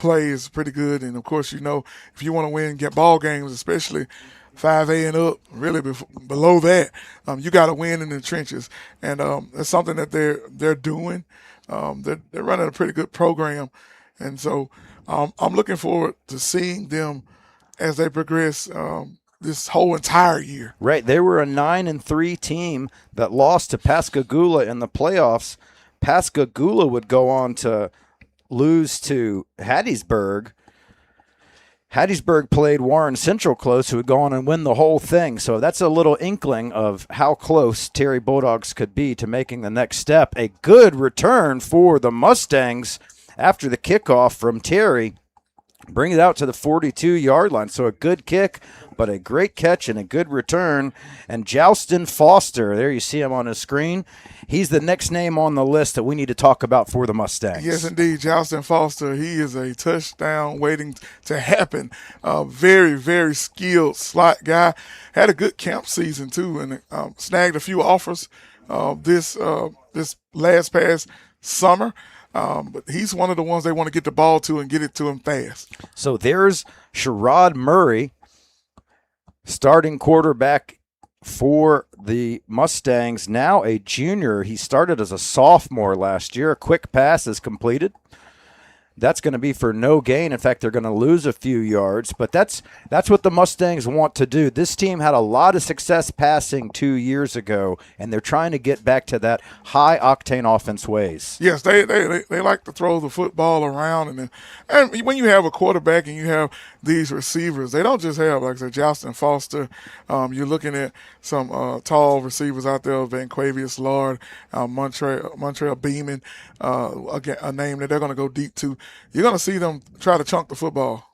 play is pretty good. And, of course, if you want to win, get ball games, especially 5A and up, really below that, you got to win in the trenches. And that's something that they're doing. They're running a pretty good program. And so I'm looking forward to seeing them as they progress this whole entire year. Right. They were a 9-3 team that lost to Pascagoula in the playoffs. Pascagoula would go on to lose to Hattiesburg. Hattiesburg played Warren Central close, who would go on and win the whole thing. So that's a little inkling of how close Terry Bulldogs could be to making the next step. A good return for the Mustangs after the kickoff from Terry. Bring it out to the 42-yard line. So a good kick, but a great catch and a good return. And Joustin Foster, there you see him on the screen. He's the next name on the list that we need to talk about for the Mustangs. Yes, indeed. Joustin Foster, he is a touchdown waiting to happen. Very, very skilled slot guy. Had a good camp season, too, and snagged a few offers this past summer. But he's one of the ones they want to get the ball to and get it to him fast. So there's Sherrod Murray, starting quarterback for the Mustangs, now a junior. He started as a sophomore last year. A quick pass is completed. That's going to be for no gain. In fact, they're going to lose a few yards, but that's what the Mustangs want to do. This team had a lot of success passing 2 years ago, and they're trying to get back to that high-octane offense ways. Yes, they like to throw the football around, and when you have a quarterback and you have these receivers, they don't just have, like I said, Joustin Foster. You're looking at some tall receivers out there, Vanquavius Lard, Montreal Beeman, a name that they're going to go deep to. You're going to see them try to chunk the football.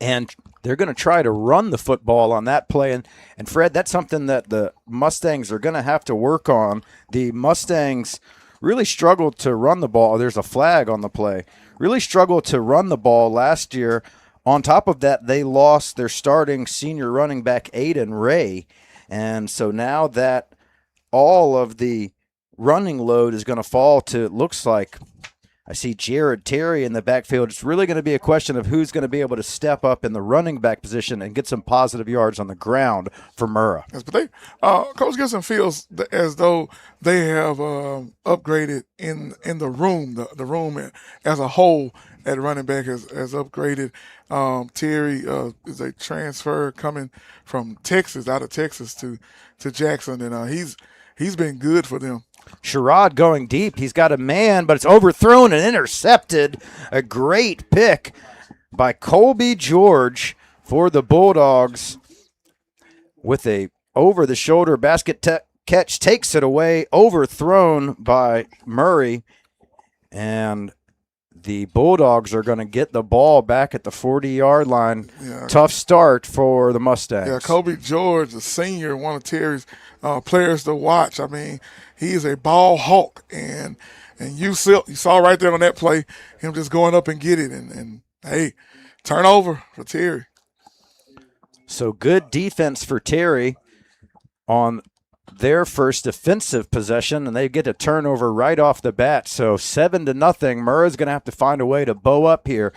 And they're going to try to run the football on that play. And Fred, that's something that the Mustangs are going to have to work on. The Mustangs really struggled to run the ball. There's a flag on the play. Really struggled to run the ball last year. On top of that, they lost their starting senior running back, Aiden Ray. And so now that all of the running load is going to fall to, it looks like, I see Jared Terry in the backfield. It's really going to be a question of who's going to be able to step up in the running back position and get some positive yards on the ground for Murrah. Yes, but Coach Gibson feels as though they have upgraded in the room. The room as a whole at running back has upgraded. Terry is a transfer coming from Texas, out of Texas to Jackson, and he's been good for them. Sherrod going deep. He's got a man, but it's overthrown and intercepted. A great pick by Colby George for the Bulldogs with a over-the-shoulder basket catch. Takes it away, overthrown by Murray. And the Bulldogs are going to get the ball back at the 40-yard line. Yeah. Tough start for the Mustangs. Yeah, Colby George, the senior, one of Terry's players to watch. I mean, he is a ball hawk, and you saw right there on that play him just going up and get it, and hey, turnover for Terry. So good defense for Terry on their first defensive possession, and they get a turnover right off the bat. So 7-0. Murrah's going to have to find a way to bow up here.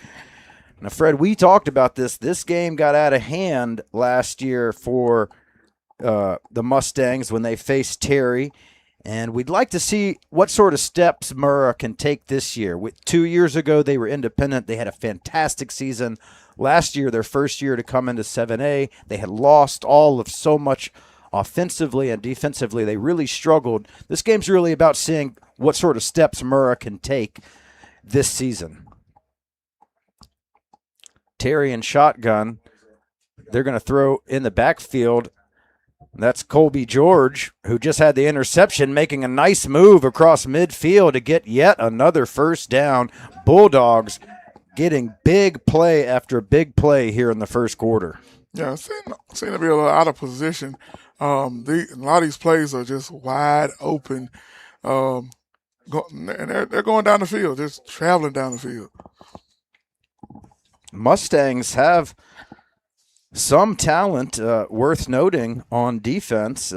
Now, Fred, we talked about this. This game got out of hand last year for the Mustangs when they faced Terry, and we'd like to see what sort of steps Murrah can take this year. 2 years ago, they were independent. They had a fantastic season. Last year, their first year to come into 7A, they had lost all of so much offensively and defensively. They really struggled. This game's really about seeing what sort of steps Murrah can take this season. Terry and shotgun. They're going to throw in the backfield. That's Colby George, who just had the interception, making a nice move across midfield to get yet another first down. Bulldogs getting big play after big play here in the first quarter. Yeah, it seemed to be a little out of position. A lot of these plays are just wide open, and they're going down the field, just traveling down the field. Mustangs have some talent worth noting on defense.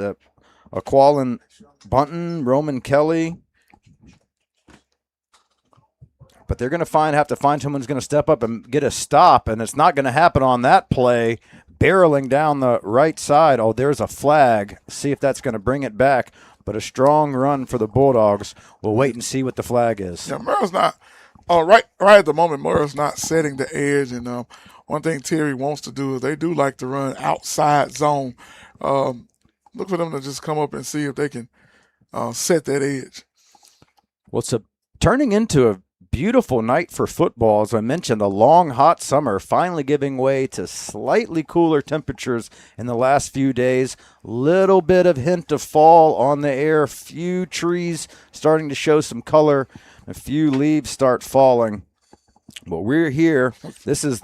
Aqualin Bunton, Roman Kelly, but they're going to have to find someone who's going to step up and get a stop, and it's not going to happen on that play. Barreling down the right side. Oh, there's a flag. See if that's going to bring it back. But a strong run for the Bulldogs. We'll wait and see what the flag is. Yeah, Murrah's not. Right at the moment, Murrah's not setting the edge. And one thing Terry wants to do is they do like to run outside zone. Look for them to just come up and see if they can set that edge. Well, it's turning into a beautiful night for football. As I mentioned, a long, hot summer finally giving way to slightly cooler temperatures in the last few days. Little bit of hint of fall on the air. Few trees starting to show some color. A few leaves start falling. But we're here. This is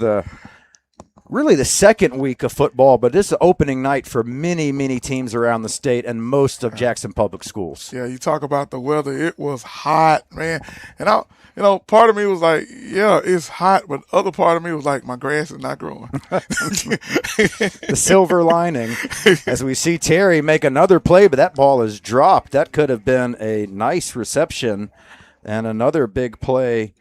really the second week of football, but this is opening night for many, many teams around the state and most of Jackson Public Schools. Yeah, you talk about the weather. It was hot, man. And part of me was like, yeah, it's hot, but other part of me was like, my grass is not growing. The silver lining, as we see Terry make another play, but that ball is dropped. That could have been a nice reception, and another big play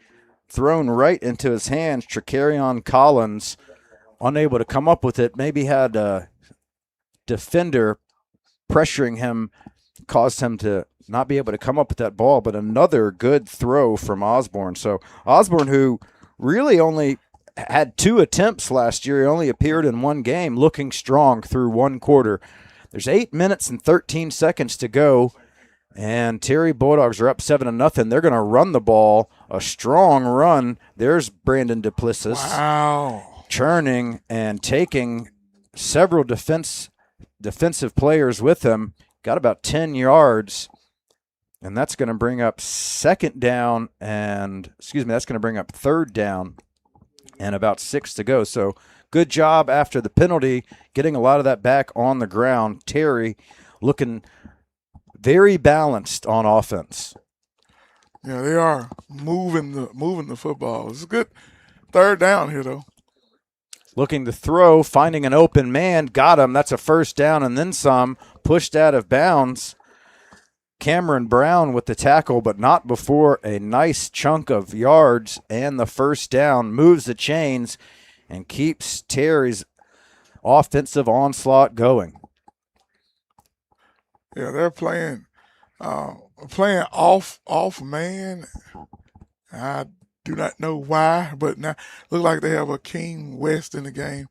thrown right into his hands. Tricarion Collins unable to come up with it. Maybe had a defender pressuring him, caused him to not be able to come up with that ball, but another good throw from Osborne. So Osborne, who really only had 2 attempts last year, he only appeared in 1 game, looking strong through 1 quarter. There's 8 minutes and 13 seconds to go, and Terry Bulldogs are up 7-0. They're going to run the ball, a strong run. There's Brandon Duplessis. Wow. Churning and taking several defensive players with him. Got about 10 yards. And that's going to bring up that's going to bring up 3rd down and about 6 to go. So good job after the penalty, getting a lot of that back on the ground. Terry looking very balanced on offense. Yeah, they are moving the football. It's a good 3rd down here, though. Looking to throw, finding an open man, got him. That's a 1st down and then some, pushed out of bounds. Cameron Brown with the tackle, but not before a nice chunk of yards and the 1st down, moves the chains and keeps Terry's offensive onslaught going. Yeah, they're playing off man. I do not know why, but now look like they have a King West in the game.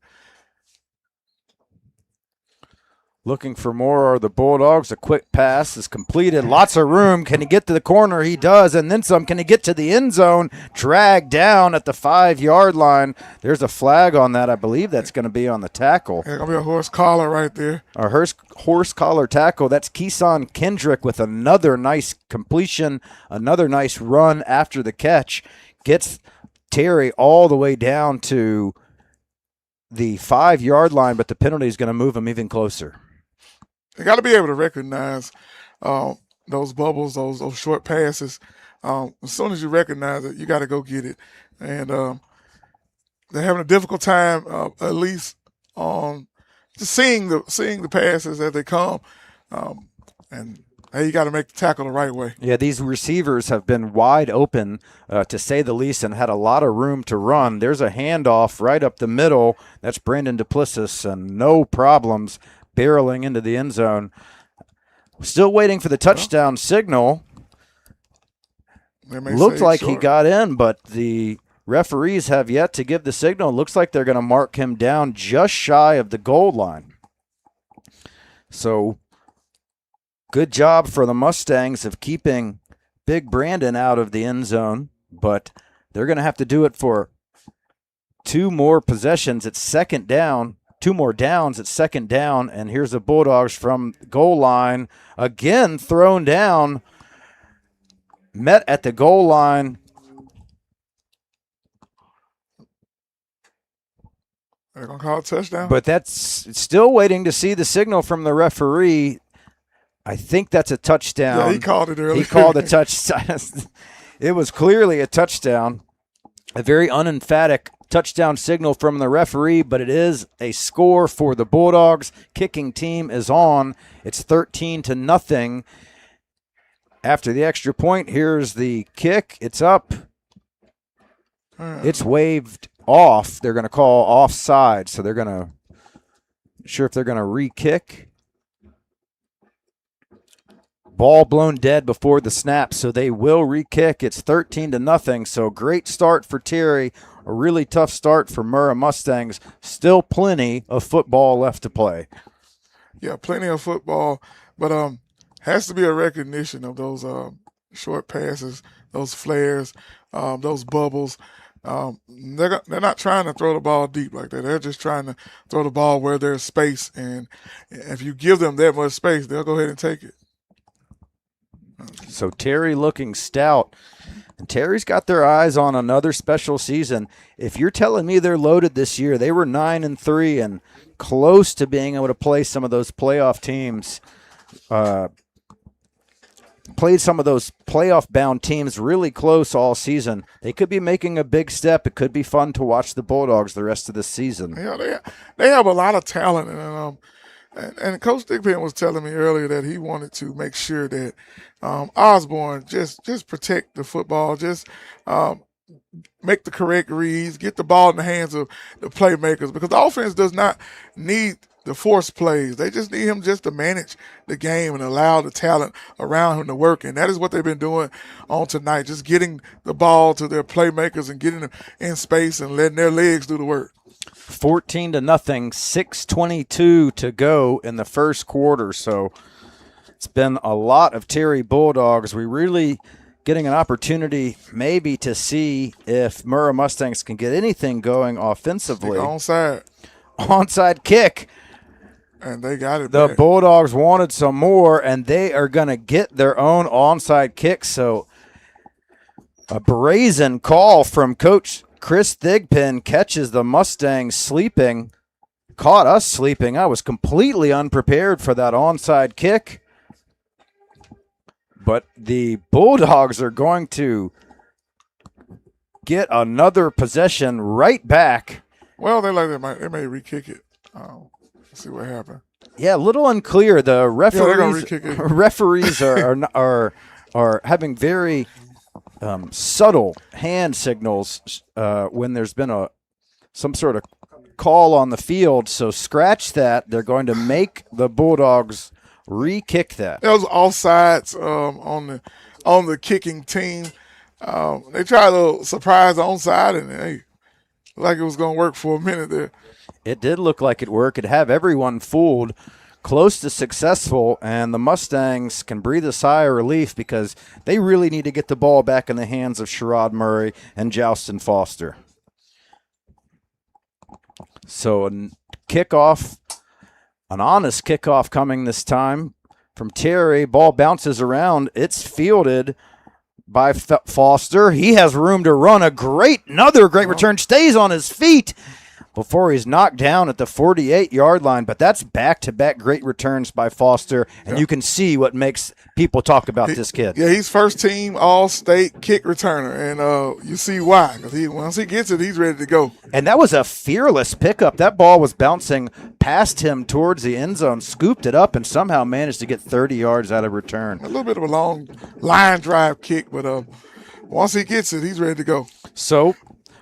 Looking for more are the Bulldogs. A quick pass is completed. Lots of room. Can he get to the corner? He does, and then some. Can he get to the end zone? Dragged down at the 5-yard line. There's a flag on that. I believe that's going to be on the tackle. There's going to be a horse collar right there. A horse collar tackle. That's Keeson Kendrick with another nice completion, another nice run after the catch. Gets Terry all the way down to the 5-yard line, but the penalty is going to move him even closer. They got to be able to recognize those bubbles, those short passes. As soon as you recognize it, you got to go get it. And they're having a difficult time, at least on just seeing the passes as they come. And hey, you got to make the tackle the right way. Yeah, these receivers have been wide open, to say the least, and had a lot of room to run. There's a handoff right up the middle. That's Brandon Duplessis, and no problems barreling into the end zone. Still waiting for the touchdown signal. Looked like he got in, but the referees have yet to give the signal. Looks like they're going to mark him down just shy of the goal line. So good job for the Mustangs of keeping Big Brandon out of the end zone, but they're going to have to do it for 2 more possessions. It's 2nd down. 2 more downs at 2nd down, and here's the Bulldogs from goal line. Again, thrown down, met at the goal line. They're going to call a touchdown. But that's still waiting to see the signal from the referee. I think that's a touchdown. Yeah, he called it earlier. He called a touchdown. It was clearly a touchdown. A very unemphatic touchdown signal from the referee, but it is a score for the Bulldogs. Kicking team is on. It's 13-0. After the extra point, here's the kick. It's up. It's waved off. They're going to call offside, so they're going to sure if they're going to re-kick. Ball blown dead before the snap, so they will re-kick. It's 13-0, so great start for Terry. A really tough start for Murrah Mustangs. Still plenty of football left to play. Yeah, plenty of football, but has to be a recognition of those short passes, those flares, those bubbles. They're not trying to throw the ball deep like that. They're just trying to throw the ball where there's space, and if you give them that much space, they'll go ahead and take it. So Terry looking stout. And Terry's got their eyes on another special season. If you're telling me they're loaded this year, they were 9-3 and close to being able to play some of those playoff teams. Played some of those playoff-bound teams really close all season. They could be making a big step. It could be fun to watch the Bulldogs the rest of the season. Yeah, they have a lot of talent, and Coach Thigpen was telling me earlier that he wanted to make sure that Osborne just protect the football, just make the correct reads, get the ball in the hands of the playmakers, because the offense does not need the force plays. They just need him just to manage the game and allow the talent around him to work. And that is what they've been doing on tonight, just getting the ball to their playmakers and getting them in space and letting their legs do the work. 14-0, 6:22 to go in the first quarter. So it's been a lot of Terry Bulldogs. We really getting an opportunity maybe to see if Murrah Mustangs can get anything going offensively. Onside kick. And they got it The back. Bulldogs wanted some more, and they are going to get their own onside kick. So a brazen call from Coach Chris Thigpen catches the Mustangs sleeping. Caught us sleeping. I was completely unprepared for that onside kick. But the Bulldogs are going to get another possession right back. Well, they may re-kick it. Let's see what happened. Yeah, a little unclear. The referees are having very subtle hand signals when there's been some sort of call on the field. So scratch that. They're going to make the Bulldogs re-kick that. There was offsides on the kicking team. They tried a little surprise onside, and hey, like it was going to work for a minute there. It did look like it worked. It had everyone fooled, close to successful, and the Mustangs can breathe a sigh of relief because they really need to get the ball back in the hands of Sherrod Murray and Joustin Foster. So a kickoff, an honest kickoff coming this time from Terry. Ball bounces around. It's fielded by Foster. He has room to run. Another great return. Stays on his feet before he's knocked down at the 48-yard line. But that's back-to-back great returns by Foster, and you can see what makes people talk about this kid. Yeah, he's first-team All-State kick returner, and you see why. Because once he gets it, he's ready to go. And that was a fearless pickup. That ball was bouncing past him towards the end zone, scooped it up, and somehow managed to get 30 yards out of return. A little bit of a long line drive kick, but once he gets it, he's ready to go. So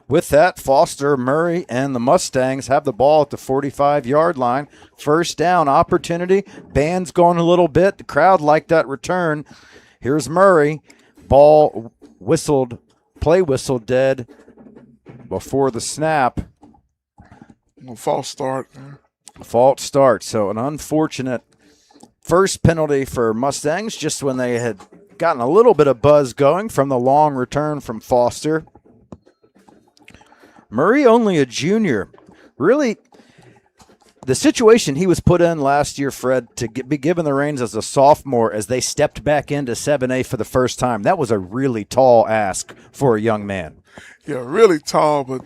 with that, Foster, Murray, and the Mustangs have the ball at the 45-yard line. First down opportunity. Band's going a little bit. The crowd liked that return. Here's Murray. Ball whistled, play whistle dead before the snap. False start. False start. So an unfortunate first penalty for Mustangs just when they had gotten a little bit of buzz going from the long return from Foster. Murray, only a junior. Really, the situation he was put in last year, Fred, to be given the reins as a sophomore as they stepped back into 7A for the first time, that was a really tall ask for a young man. Yeah, really tall, but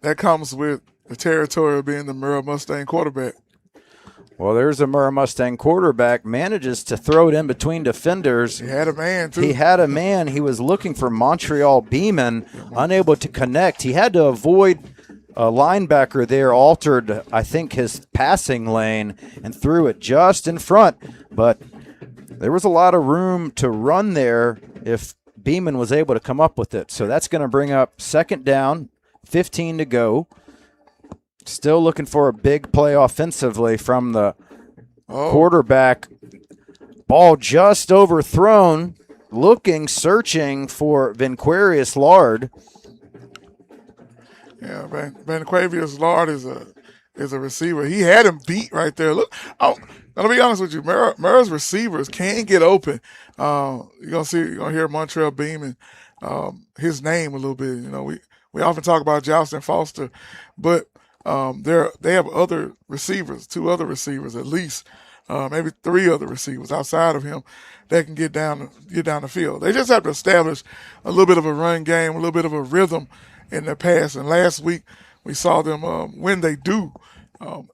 that comes with the territory of being the Murrah Mustang quarterback. Well, there's a Murrah Mustang quarterback, manages to throw it in between defenders. He had a man, too. He had a man. He was looking for Montreal Beeman, unable to connect. He had to avoid a linebacker there, altered, I think, his passing lane, and threw it just in front. But there was a lot of room to run there if Beeman was able to come up with it. So that's going to bring up 2nd down, 15 to go. Still looking for a big play offensively from the quarterback. Ball just overthrown, searching for Vanquarius Lard. Yeah, Vanquavius Lard is a receiver. He had him beat right there. Look, to be honest with you, Murrah's receivers can get open. You're gonna hear Montreal Beeman, his name a little bit. You know, we often talk about Justin Foster, but they have other receivers, 2 other receivers at least, maybe 3 other receivers outside of him that can get down the field. They just have to establish a little bit of a run game, a little bit of a rhythm in their pass. And last week we saw them when they do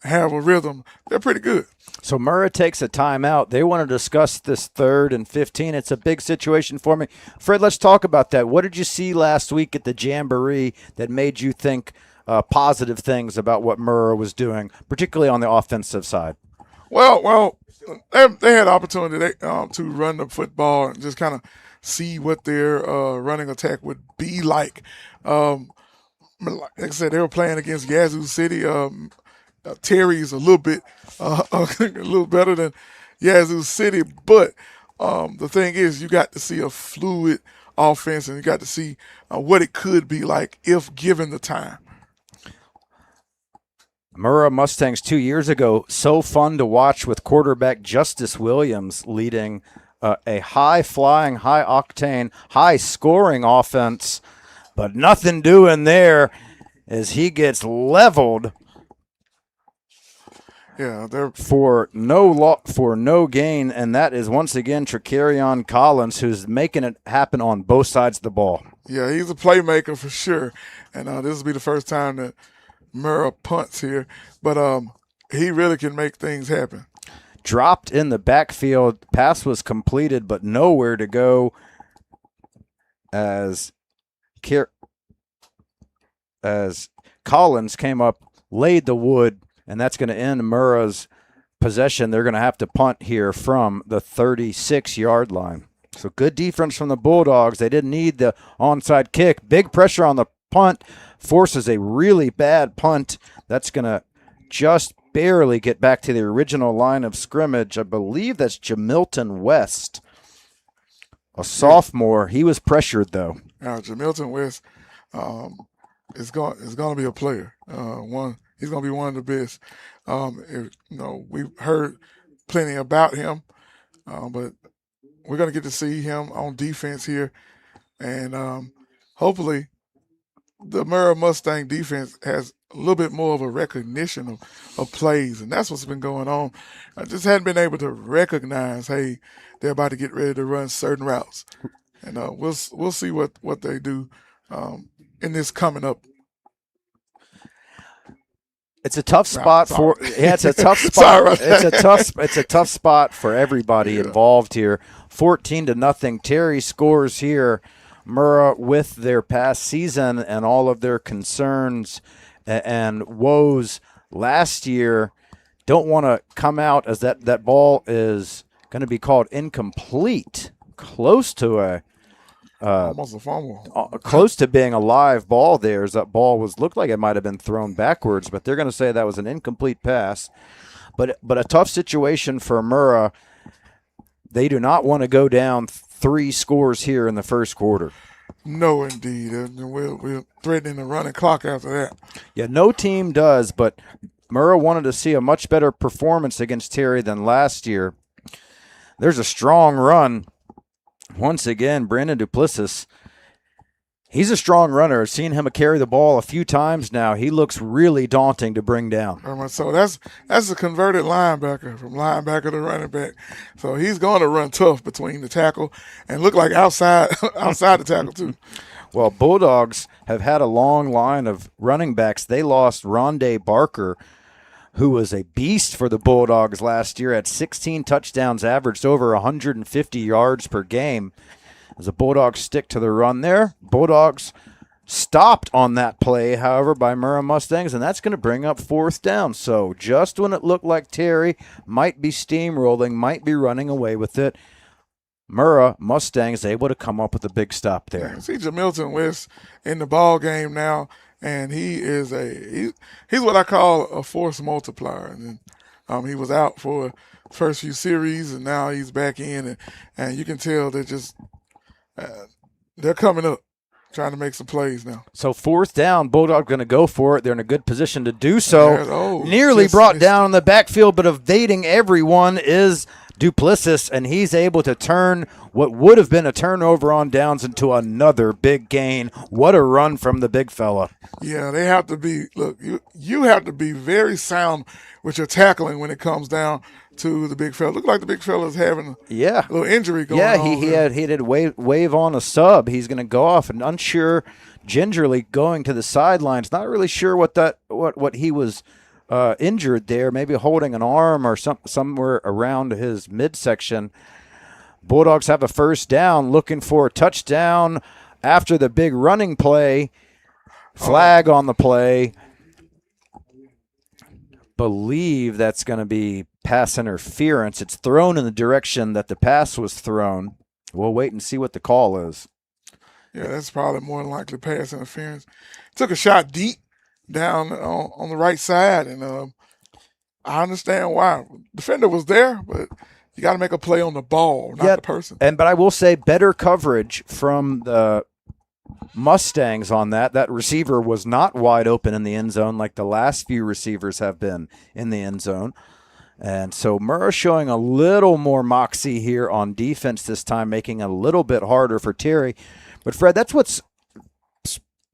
have a rhythm, they're pretty good. So Murrah takes a timeout. They want to discuss this 3rd and 15. It's a big situation for me. Fred, let's talk about that. What did you see last week at the Jamboree that made you think positive things about what Murrah was doing, particularly on the offensive side? Well, they had opportunity to run the football and just kind of see what their running attack would be like. Like I said, they were playing against Yazoo City. Terry's a little bit a little better than Yazoo City, but the thing is, you got to see a fluid offense, and you got to see what it could be like if given the time. Murrah Mustangs 2 years ago, so fun to watch with quarterback Justice Williams leading a high-flying, high-octane, high-scoring offense, but nothing doing there as he gets leveled. Yeah, they're for no gain, and that is once again Tricarion Collins, who's making it happen on both sides of the ball. Yeah, he's a playmaker for sure, and this will be the first time that Murrah punts here, but he really can make things happen. Dropped in the backfield, pass was completed, but nowhere to go as Collins came up, laid the wood, and that's going to end Murrah's possession. They're going to have to punt here from the 36-yard line. So good defense from the Bulldogs. They didn't need the onside kick. Big pressure on the punt, forces a really bad punt. That's going to just barely get back to the original line of scrimmage. I believe that's Jamilton West, a sophomore. He was pressured, though. Now, Jamilton West is going to be a player. He's going to be one of the best. We've heard plenty about him, but we're going to get to see him on defense here. And hopefully the Murrah Mustang defense has a little bit more of a recognition of plays, and that's what's been going on. I just hadn't been able to recognize, hey, they're about to get ready to run certain routes. And we'll see what they do in this coming up. It's a tough spot it's a tough spot. It's a tough spot for everybody involved here. 14-0. Terry scores here. Murrah, with their past season and all of their concerns and woes last year, don't want to come out as that ball is going to be called incomplete. Close to almost a fumble. Close to being a live ball there, as that ball looked like it might have been thrown backwards, but they're going to say that was an incomplete pass. But a tough situation for Murrah. They do not want to go down 3 scores here in the first quarter. No, indeed. We're threatening the running clock after that. Yeah, no team does, but Murrah wanted to see a much better performance against Terry than last year. There's a strong run. Once again, Brandon Duplessis, he's a strong runner. I've seen him carry the ball a few times now. He looks really daunting to bring down. So that's a converted linebacker, from linebacker to running back. So he's going to run tough between the tackle and look like outside the tackle too. Well, Bulldogs have had a long line of running backs. They lost Rondé Barker, who was a beast for the Bulldogs last year, at 16 touchdowns, averaged over 150 yards per game. As the Bulldogs stick to the run there, Bulldogs stopped on that play, however, by Murrah Mustangs, and that's going to bring up 4th down. So just when it looked like Terry might be steamrolling, might be running away with it, Murrah Mustangs able to come up with a big stop there. Yeah, see Jamilton West in the ball game now, and he's what I call a force multiplier. And he was out for the first few series, and now he's back in, and you can tell they're coming up, trying to make some plays now. So 4th down, Bulldogs going to go for it. They're in a good position to do so. And Nearly brought down in the backfield, but evading everyone is Duplessis, and he's able to turn what would have been a turnover on downs into another big gain. What a run from the big fella. Yeah, they have to be, look, you have to be very sound with your tackling when it comes down to the big fella. Look like the big fella's having a little injury going on. Yeah, he had wave on a sub. He's going to go off, and unsure, gingerly going to the sidelines. Not really sure what he was injured there, maybe holding an arm or somewhere around his midsection. Bulldogs have a 1st down, looking for a touchdown after the big running play. Flag on the play. Believe that's going to be pass interference. It's thrown in the direction that the pass was thrown. We'll wait and see what the call is. Yeah, that's probably more than likely pass interference. Took a shot deep down on the right side, and I understand why. Defender was there, but you got to make a play on the ball, not the person. But I will say better coverage from the Mustangs on that. That receiver was not wide open in the end zone like the last few receivers have been in the end zone. And so Murrah showing a little more moxie here on defense this time, making it a little bit harder for Terry. But, Fred, that's what's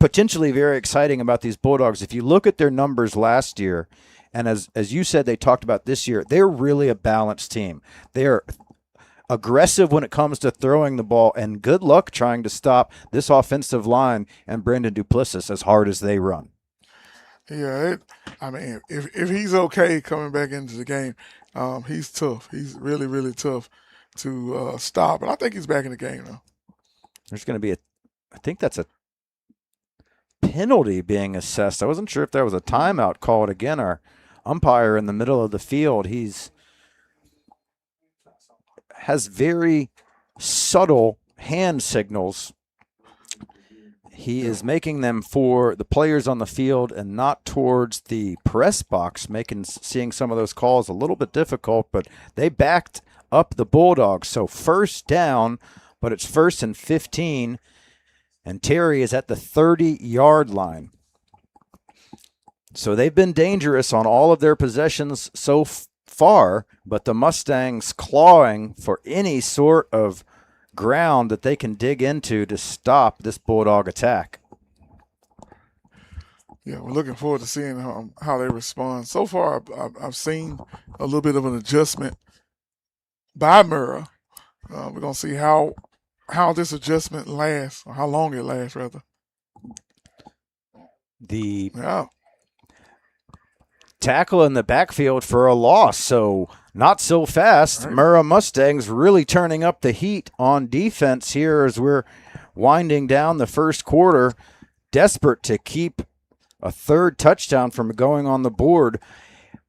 potentially very exciting about these Bulldogs. If you look at their numbers last year, and as you said they talked about this year, they're really a balanced team. They're aggressive when it comes to throwing the ball, and good luck trying to stop this offensive line and Brandon Duplessis as hard as they run. Yeah, if he's okay coming back into the game, he's tough. He's really, really tough to stop. And I think he's back in the game now. There's going to be I think that's a penalty being assessed. I wasn't sure if there was a timeout called. Again, our umpire in the middle of the field, has very subtle hand signals. He is making them for the players on the field and not towards the press box, seeing some of those calls a little bit difficult, but they backed up the Bulldogs. So 1st down, but it's 1st and 15, and Terry is at the 30-yard line. So they've been dangerous on all of their possessions so far, but the Mustangs clawing for any sort of ground that they can dig into to stop this Bulldog attack. Yeah, we're looking forward to seeing how they respond. So far, I've seen a little bit of an adjustment by Murrah. We're going to see how this adjustment lasts, or how long it lasts, rather. The tackle in the backfield for a loss, so not so fast. Right. Murrah Mustangs really turning up the heat on defense here as we're winding down the first quarter, desperate to keep a 3rd touchdown from going on the board.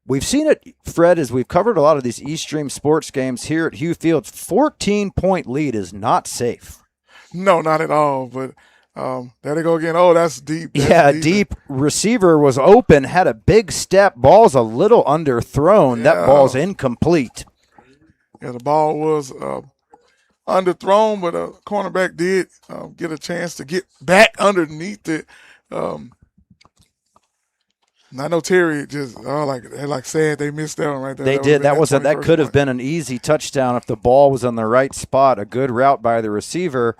We've seen it, Fred, as we've covered a lot of these East Stream sports games here at Hughes Field. 14-point lead is not safe. No, not at all, but there they go again. Oh, that's deep. Deep receiver was open, had a big step. Ball's a little underthrown. Yeah. That ball's incomplete. Yeah, the ball was underthrown, but a cornerback did get a chance to get back underneath it. I know Terry just like said they missed that one right there. They did. That could have been an easy touchdown if the ball was in the right spot. A good route by the receiver.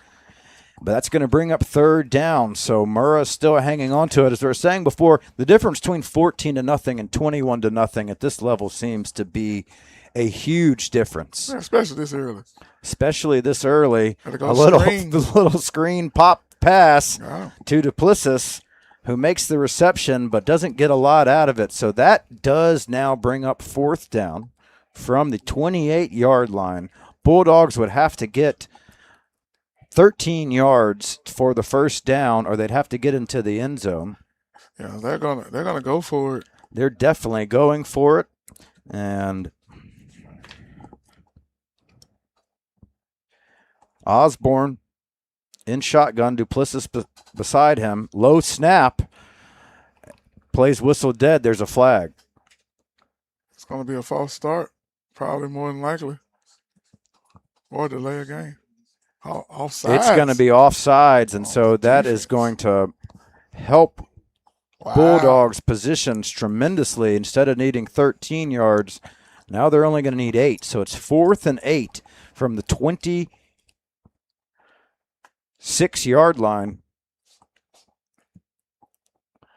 But that's going to bring up 3rd down. So Murrah still hanging on to it. As we were saying before, the difference between 14-0 and 21-0 at this level seems to be a huge difference. Yeah, especially this early. A little screen pop pass to Duplessis, who makes the reception but doesn't get a lot out of it. So that does now bring up 4th down from the 28-yard line. Bulldogs would have to get 13 yards for the 1st down, or they'd have to get into the end zone. Yeah, they're gonna go for it. They're definitely going for it, and Osborne in shotgun, Duplessis beside him. Low snap. Plays whistle dead. There's a flag. It's going to be a false start, probably more than likely, or delay a game. Offsides. It's going to be offsides, and so that is going to help Bulldogs positions tremendously. Instead of needing 13 yards, now they're only going to need 8. So it's 4th and 8 from the 26-yard line.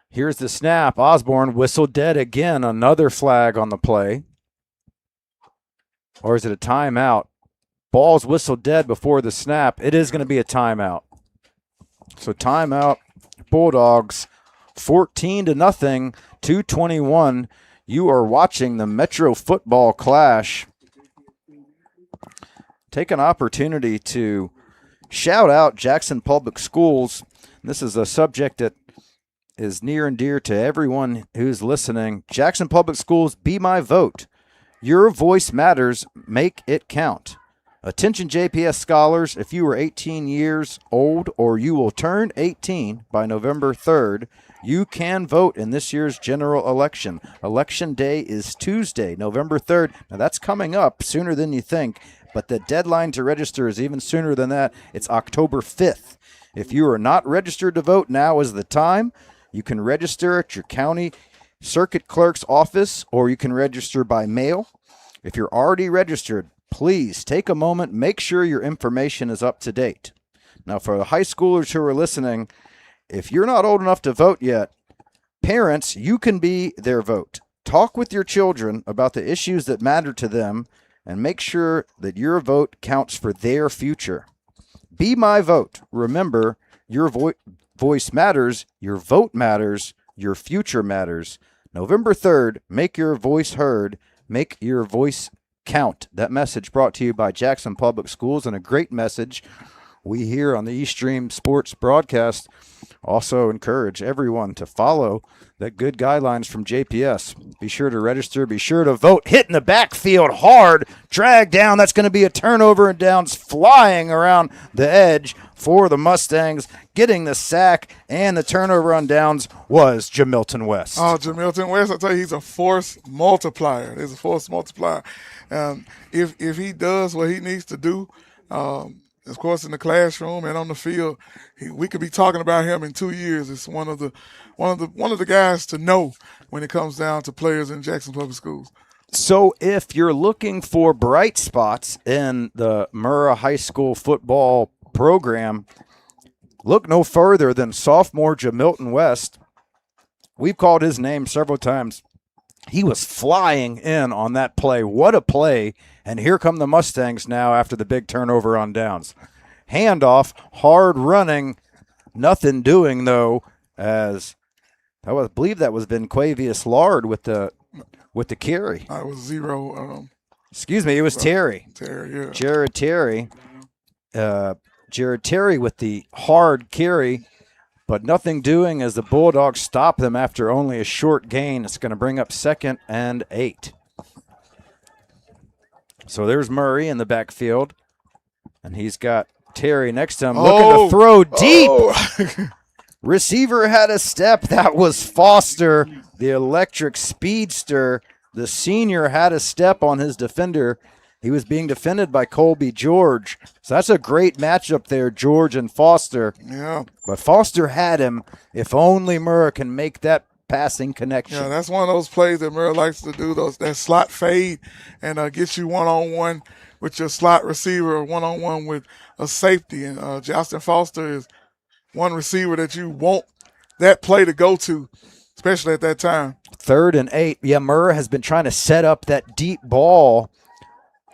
Here's the snap. Osborne whistled dead again. Another flag on the play. Or is it a timeout? Ball's whistled dead before the snap. It is going to be a timeout. So timeout. Bulldogs 14-0, 2:21. You are watching the Metro Football Clash. Take an opportunity to shout out Jackson Public Schools. This is a subject that is near and dear to everyone who's listening. Jackson Public Schools, be my vote. Your voice matters. Make it count. Attention JPS scholars, if you are 18 years old or you will turn 18 by November 3rd, you can vote in this year's general election. Election day is Tuesday, November 3rd. Now that's coming up sooner than you think, but the deadline to register is even sooner than that. It's October 5th. If you are not registered to vote, now is the time. You can register at your county circuit clerk's office, or you can register by mail. If you're already registered, please take a moment, make sure your information is up to date. Now, for the high schoolers who are listening, if you're not old enough to vote yet, parents, you can be their vote. Talk with your children about the issues that matter to them and make sure that your vote counts for their future. Be my vote. Remember, your voice matters, your vote matters, your future matters. November 3rd, make your voice heard, make your voice count. That message brought to you by Jackson Public Schools, and a great message we here on the East Stream Sports broadcast also encourage everyone to follow the good guidelines from JPS. Be sure to register. Be sure to vote. Hit in the backfield hard. Drag down. That's going to be a turnover, and downs flying around the edge for the Mustangs. Getting the sack and the turnover on downs was Jamilton West. Oh, Jamilton West, I tell you, he's a force multiplier. He's a force multiplier. If he does what he needs to do, of course, in the classroom and on the field, we could be talking about him in 2 years. It's one of the guys to know when it comes down to players in Jackson Public Schools. So if you're looking for bright spots in the Murrah High School football program, look no further than sophomore Jamilton West. We've called his name several times. He was flying in on that play. What a play. And here come the Mustangs now after the big turnover on downs. Handoff, hard running, nothing doing, though, as I believe that was Vinquavius Lard with the carry. It was zero. Excuse me, it was Terry. Terry, yeah. Jared Terry with the hard carry, but nothing doing as the Bulldogs stop them after only a short gain. It's going to bring up 2nd and 8. So there's Murray in the backfield, and he's got Terry next to him looking to throw deep. Receiver had a step. That was Foster, the electric speedster. The senior had a step on his defender. He was being defended by Colby George. So that's a great matchup there, George and Foster. Yeah. But Foster had him. If only Murrah can make that passing connection. Yeah, that's one of those plays that Murrah likes to do, that slot fade and gets you one-on-one with your slot receiver or one-on-one with a safety. And Justin Foster is one receiver that you want that play to go to, especially at that time. 3rd and 8. Yeah, Murrah has been trying to set up that deep ball,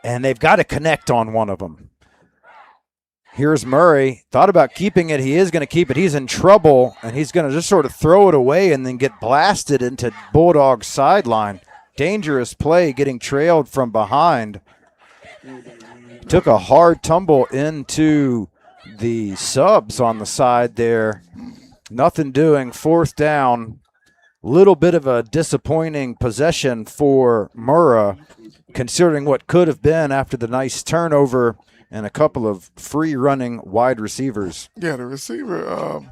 and they've got to connect on one of them. Here's Murray. Thought about keeping it. He is going to keep it. He's in trouble, and he's going to just sort of throw it away and then get blasted into Bulldog's sideline. Dangerous play, getting trailed from behind. Took a hard tumble into the subs on the side there. Nothing doing. 4th down. Little bit of a disappointing possession for Murrah, considering what could have been after the nice turnover and a couple of free running wide receivers. Yeah, the receiver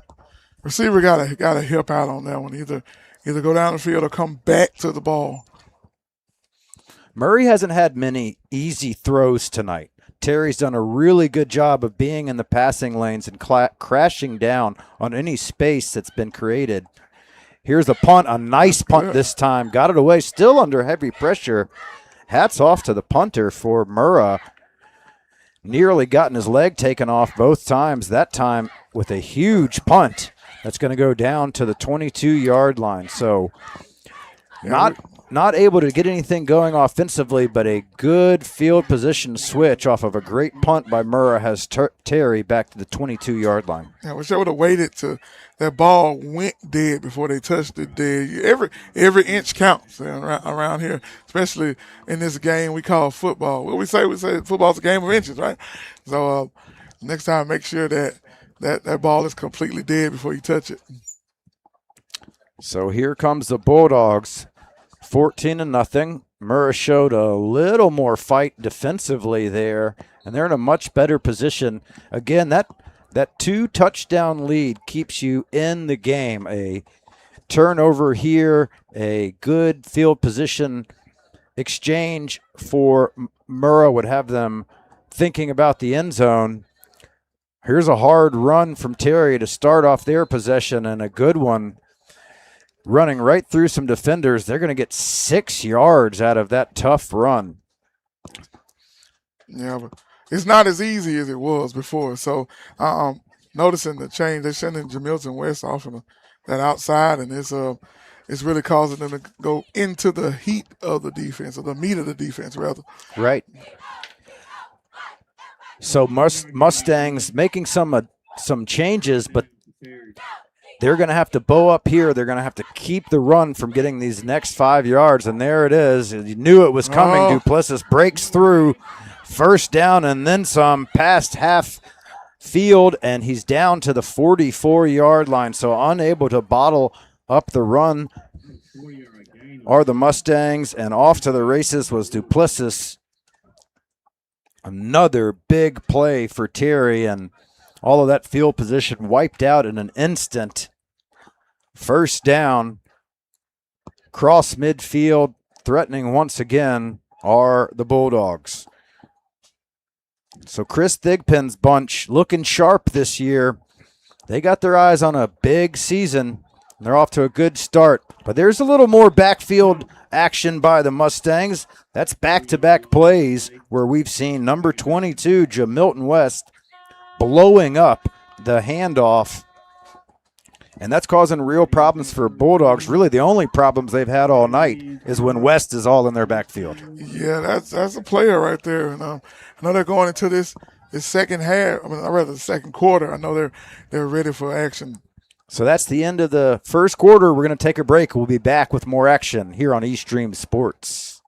gotta help out on that one. Either go down the field or come back to the ball. Murray hasn't had many easy throws tonight. Terry's done a really good job of being in the passing lanes and crashing down on any space that's been created. Here's a punt, a nice punt this time. Got it away, still under heavy pressure. Hats off to the punter for Murrah. Nearly gotten his leg taken off both times, that time with a huge punt that's going to go down to the 22-yard line. So not able to get anything going offensively, but a good field position switch off of a great punt by Murrah has Terry back to the 22-yard line. I wish I would have waited till that ball went dead before they touched it dead. Every inch counts around here, especially in this game we call football. What we say football's a game of inches, right? So next time, make sure that ball is completely dead before you touch it. So here comes the Bulldogs, 14-0. Murrah showed a little more fight defensively there, and they're in a much better position. Again, that 2-touchdown lead keeps you in the game. A turnover here, a good field position exchange for Murrah would have them thinking about the end zone. Here's a hard run from Terry to start off their possession, and a good one running right through some defenders. They're going to get 6 yards out of that tough run. Yeah, but it's not as easy as it was before. So noticing the change, they're sending Jamilton West off of that outside, and it's really causing them to go into the heat of the defense, or the meat of the defense, rather. Right. So Mustangs making some changes, but they're going to have to bow up here. They're going to have to keep the run from getting these next 5 yards, and there it is. You knew it was coming. Duplessis breaks through, first down and then some, past half field, and he's down to the 44-yard line, so unable to bottle up the run are the Mustangs, and off to the races was Duplessis. Another big play for Terry, and all of that field position wiped out in an instant. First down, cross midfield, threatening once again are the Bulldogs. So Chris Thigpen's bunch looking sharp this year. They got their eyes on a big season. They're off to a good start. But there's a little more backfield action by the Mustangs. That's back-to-back plays where we've seen number 22, Jamilton West, blowing up the handoff. And that's causing real problems for Bulldogs. Really, the only problems they've had all night is when West is all in their backfield. Yeah, that's a player right there. And I know they're going into this second half. The second quarter. I know they're ready for action. So that's the end of the first quarter. We're going to take a break. We'll be back with more action here on East Stream Sports.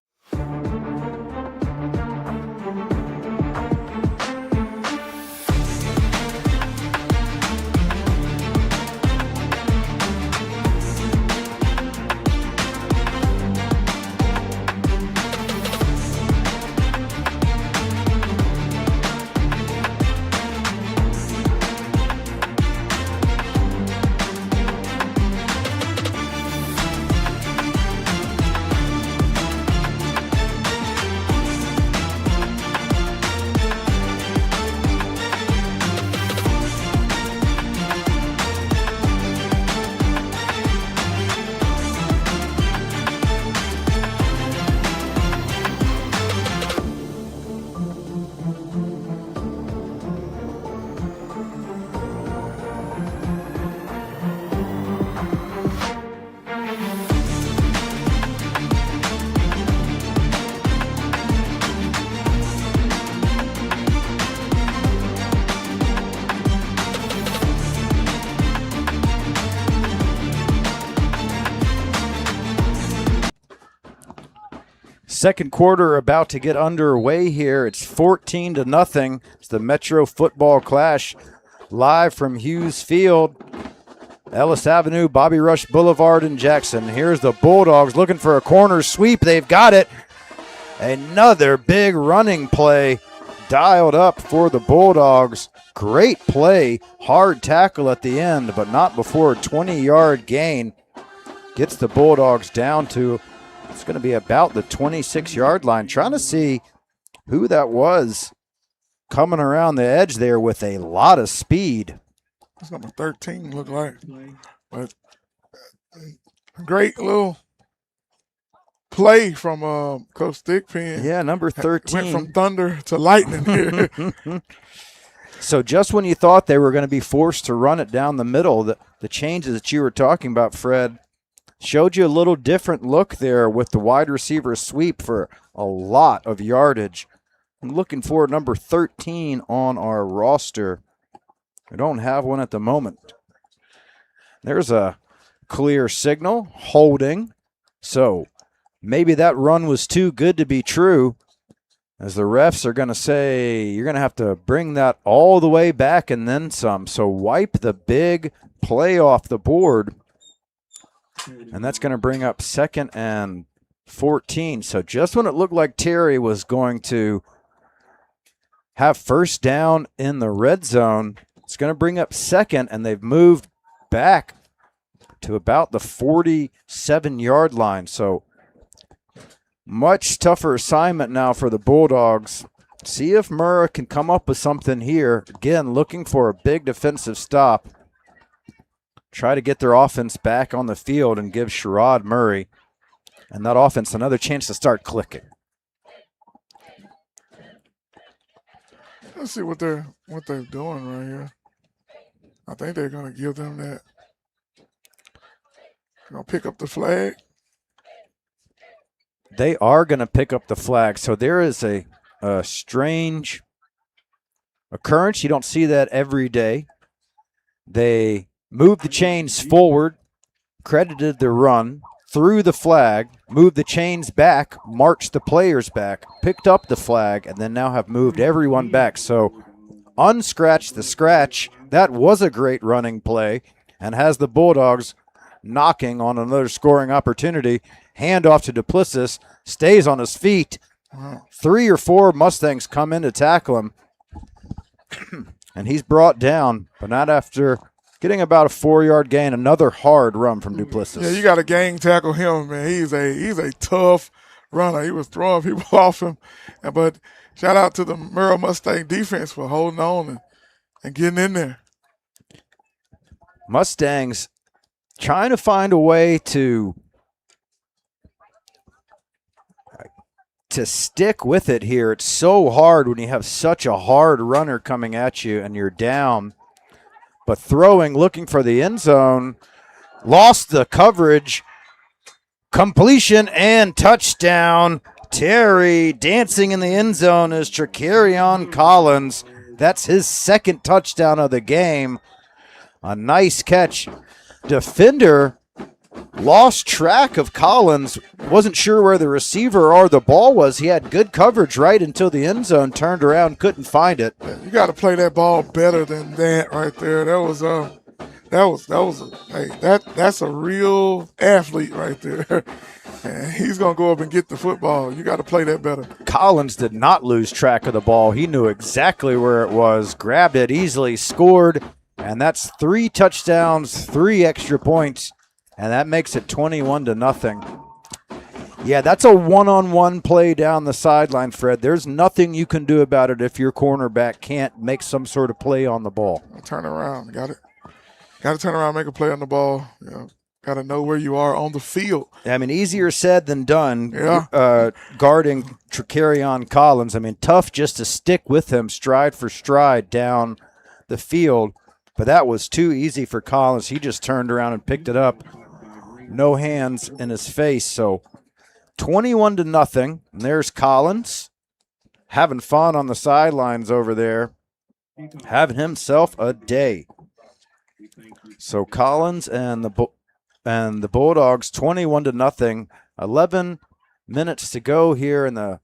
Second quarter about to get underway here. It's 14-0. It's the Metro Football Clash live from Hughes Field, Ellis Avenue, Bobby Rush Boulevard in Jackson. Here's the Bulldogs looking for a corner sweep. They've got it. Another big running play dialed up for the Bulldogs. Great play, hard tackle at the end, but not before a 20-yard gain. Gets the Bulldogs down to, it's going to be about the 26-yard line. Trying to see who that was coming around the edge there with a lot of speed. That's number 13, look like. But great little play from Coach Thigpen. Yeah, number 13. Went from thunder to lightning here. So just when you thought they were going to be forced to run it down the middle, the changes that you were talking about, Fred, showed you a little different look there with the wide receiver sweep for a lot of yardage. I'm looking for number 13 on our roster. We don't have one at the moment. There's a clear signal, holding. So maybe that run was too good to be true, as the refs are going to say you're going to have to bring that all the way back and then some. So wipe the big play off the board. And that's going to bring up 2nd and 14. So just when it looked like Terry was going to have first down in the red zone, it's going to bring up 2nd, and they've moved back to about the 47-yard line. So much tougher assignment now for the Bulldogs. See if Murrah can come up with something here. Again, looking for a big defensive stop. Try to get their offense back on the field and give Sherrod Murray and that offense another chance to start clicking. Let's see what they're doing right here. I think they're going to give them that. Going to pick up the flag. They are going to pick up the flag. So there is a strange occurrence. You don't see that every day. They moved the chains forward, credited the run, threw the flag, moved the chains back, marched the players back, picked up the flag, and then now have moved everyone back. So unscratch the scratch. That was a great running play and has the Bulldogs knocking on another scoring opportunity. Handoff to Duplessis, stays on his feet. 3 or 4 Mustangs come in to tackle him, and he's brought down, but not after getting about a 4-yard gain. Another hard run from Duplessis. Yeah, you got to gang tackle him, man. He's a tough runner. He was throwing people off him. But shout out to the Murrah Mustang defense for holding on and getting in there. Mustangs trying to find a way to stick with it here. It's so hard when you have such a hard runner coming at you and you're down. But throwing, looking for the end zone, lost the coverage, completion and touchdown. Terry dancing in the end zone is Tracarion Collins. That's his 2nd touchdown of the game. A nice catch. Defender lost track of Collins, wasn't sure where the receiver or the ball was. He had good coverage right until the end zone, turned around, couldn't find it. You got to play that ball better than that right there. That's a real athlete right there. And he's going to go up and get the football. You got to play that better. Collins did not lose track of the ball. He knew exactly where it was, grabbed it easily, scored, and that's 3 touchdowns, 3 extra points. And that makes it 21-0. Yeah, that's a one-on-one play down the sideline, Fred. There's nothing you can do about it if your cornerback can't make some sort of play on the ball. Turn around. Got to turn around, make a play on the ball. Yeah. Got to know where you are on the field. I mean, easier said than done. Yeah. Guarding Tracarion Collins. I mean, tough just to stick with him stride for stride down the field. But that was too easy for Collins. He just turned around and picked it up. No hands in his face. So 21-0. And there's Collins having fun on the sidelines over there, having himself a day. So Collins and the Bulldogs 21-0. 11 minutes to go here in the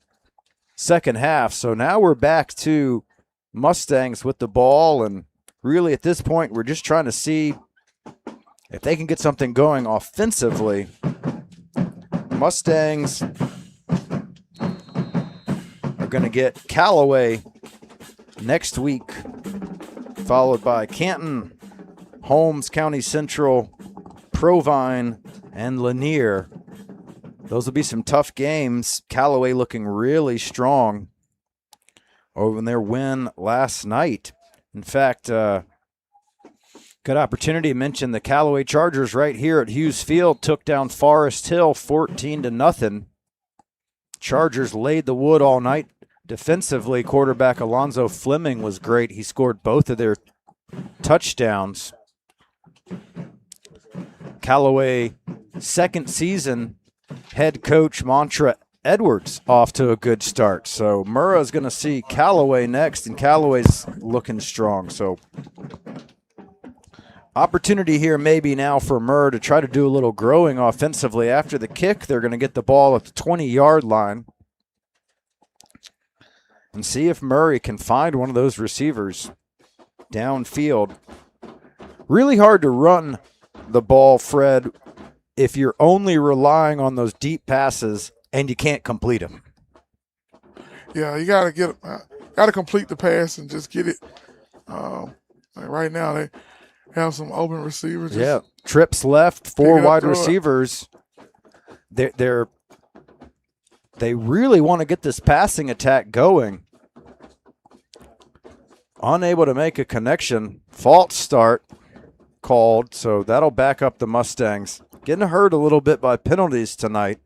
second half. So now we're back to Mustangs with the ball, and really at this point we're just trying to see if they can get something going offensively. Mustangs are going to get Callaway next week, followed by Canton, Holmes, County Central, Provine, and Lanier. Those will be some tough games. Callaway looking really strong over their win last night. In fact, good opportunity to mention the Callaway Chargers right here at Hughes Field took down Forest Hill 14-0. Chargers laid the wood all night. Defensively, quarterback Alonzo Fleming was great. He scored both of their touchdowns. Callaway, second season, head coach Montra Edwards off to a good start. So Murrah is going to see Callaway next, and Callaway's looking strong. So opportunity here maybe now for Murrah to try to do a little growing offensively. After the kick, they're going to get the ball at the 20-yard line and see if Murray can find one of those receivers downfield. Really hard to run the ball, Fred, if you're only relying on those deep passes and you can't complete them. Yeah, you got to complete the pass and just get it. Like right now, they have some open receivers. Yeah, trips left, 4 wide receivers. They really want to get this passing attack going. Unable to make a connection. False start called, so that'll back up the Mustangs. Getting hurt a little bit by penalties tonight.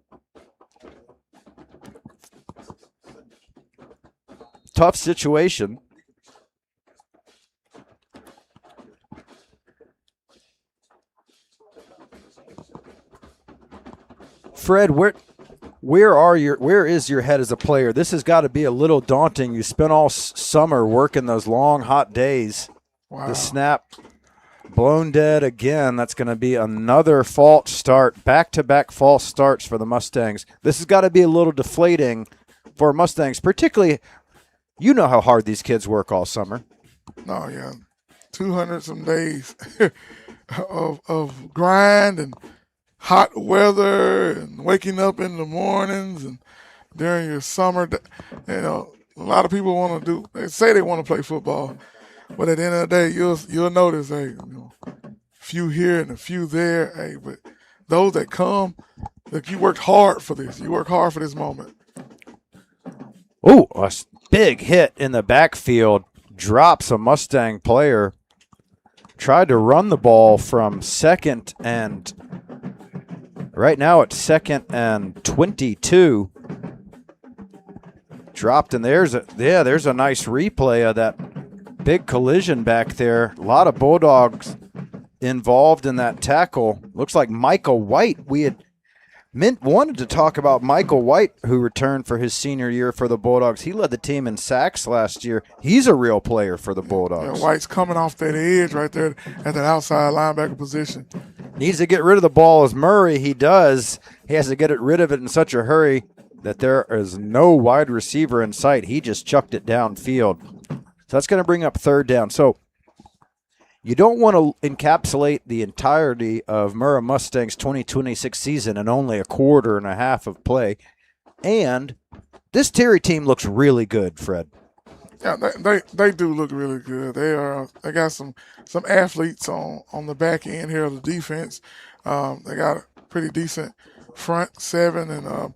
Tough situation. Fred, where is your head as a player? This has got to be a little daunting. You spent all summer working those long, hot days. Wow. The snap blown dead again. That's going to be another false start. Back-to-back false starts for the Mustangs. This has got to be a little deflating for Mustangs, particularly, you know how hard these kids work all summer. No, yeah. 200 some days of grind and hot weather and waking up in the mornings and during your summer. You know, a lot of people they say they want to play football, but at the end of the day, you'll notice, hey, a few here and a few there. Hey, but those that come, look, you worked hard for this. You work hard for this moment. Oh, a big hit in the backfield. Drops a Mustang player. Tried to run the ball from second and right now it's 2nd and 22. Dropped, and there's a nice replay of that big collision back there. A lot of Bulldogs involved in that tackle. Looks like Michael White. We had wanted to talk about Michael White, who returned for his senior year for the Bulldogs. He led the team in sacks last year. He's a real player for the Bulldogs. Yeah, White's coming off that edge right there at that outside linebacker position. Needs to get rid of the ball as Murray. He does. He has to get rid of it in such a hurry that there is no wide receiver in sight. He just chucked it downfield. So that's going to bring up 3rd down. So you don't want to encapsulate the entirety of Murrah Mustangs' 2026 season in only a quarter and a half of play. And this Terry team looks really good, Fred. Yeah, they do look really good. They got some athletes on the back end here of the defense. They got a pretty decent front 7, and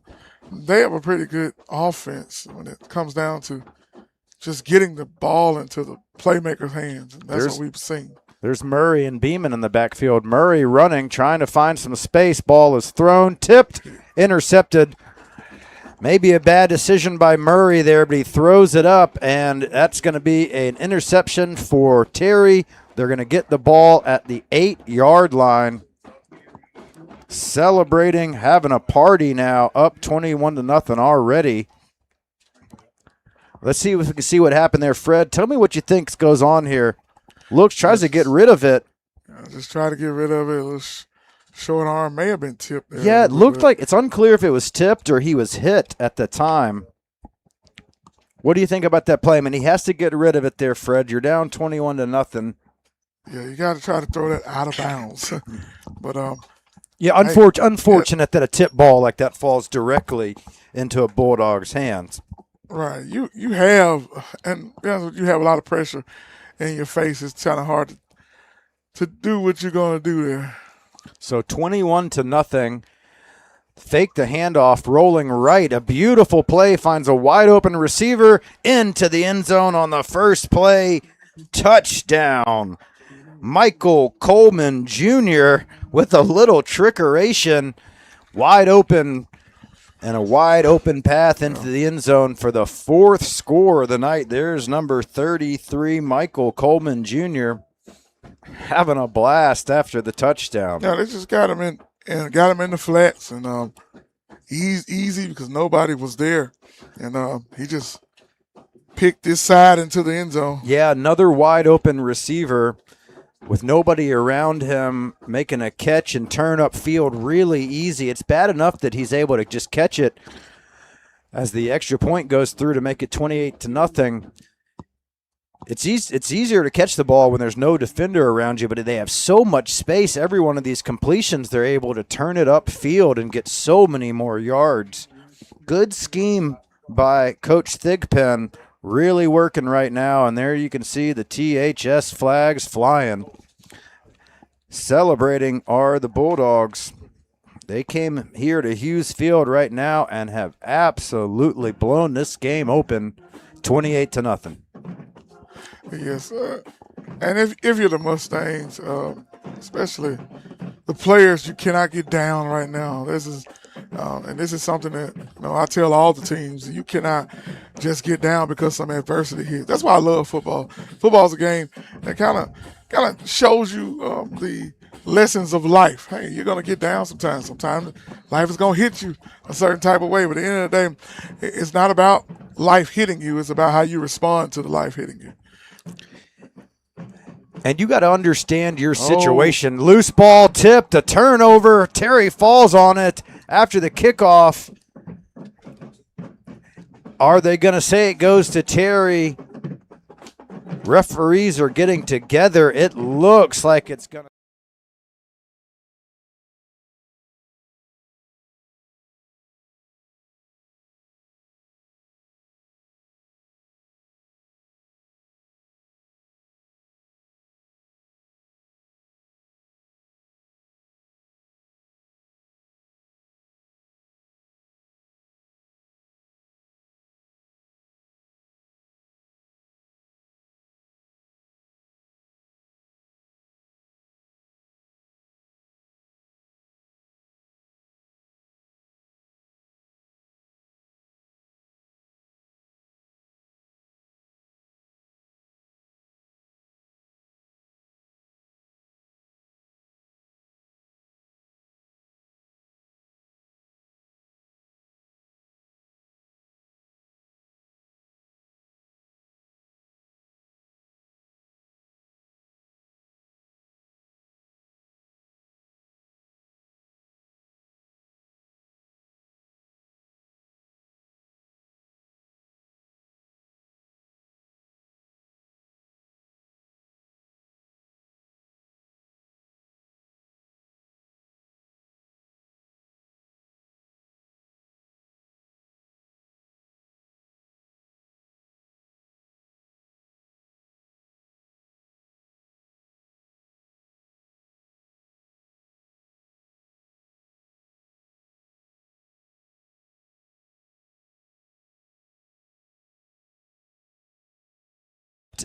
they have a pretty good offense when it comes down to just getting the ball into the playmakers' hands. And that's what we've seen. There's Murray and Beeman in the backfield. Murray running, trying to find some space. Ball is thrown, tipped, intercepted. Maybe a bad decision by Murray there, but he throws it up, and that's going to be an interception for Terry. They're going to get the ball at the 8-yard line. Celebrating, having a party now, up 21-0 already. Let's see if we can see what happened there, Fred. Tell me what you think goes on here. Tries to get rid of it. Just try to get rid of it. It was short arm, may have been tipped there. Yeah, it looked like it's unclear if it was tipped or he was hit at the time. What do you think about that play? I mean, he has to get rid of it there, Fred. You're down 21-0. Yeah, you got to try to throw that out of bounds. But yeah, unfortunate that a tip ball like that falls directly into a Bulldog's hands. Right. You have, and you have a lot of pressure in your face. It's kind of hard to do what you're going to do there. So 21-0. Fake the handoff, rolling right. A beautiful play, finds a wide open receiver into the end zone on the first play. Touchdown. Michael Coleman Jr. with a little trickeration. Wide open and a wide open path into the end zone for the fourth score of the night. There's number 33, Michael Coleman Jr. having a blast after the touchdown. Yeah, they just got him in and got him in the flats, and he's easy because nobody was there, and he just picked this side into the end zone. Yeah, another wide open receiver with nobody around him making a catch and turn upfield really easy. It's bad enough that he's able to just catch it as the extra point goes through to make it 28-0. It's easier to catch the ball when there's no defender around you, but they have so much space. Every one of these completions, they're able to turn it upfield and get so many more yards. Good scheme by Coach Thigpen, really working right now. And there you can see the THS flags flying. Celebrating are the Bulldogs. They came here to Hughes Field right now and have absolutely blown this game open 28-0. Yes, and if you're the Mustangs, especially the players, you cannot get down right now. This is something that I tell all the teams: you cannot just get down because some adversity hits. That's why I love football. Football's a game that kind of shows you the lessons of life. Hey, you're gonna get down sometimes. Sometimes life is gonna hit you a certain type of way. But at the end of the day, it's not about life hitting you. It's about how you respond to the life hitting you. And you got to understand your situation. Loose ball tipped, a turnover. Terry falls on it after the kickoff. Are they going to say it goes to Terry? Referees are getting together. It looks like it's going to.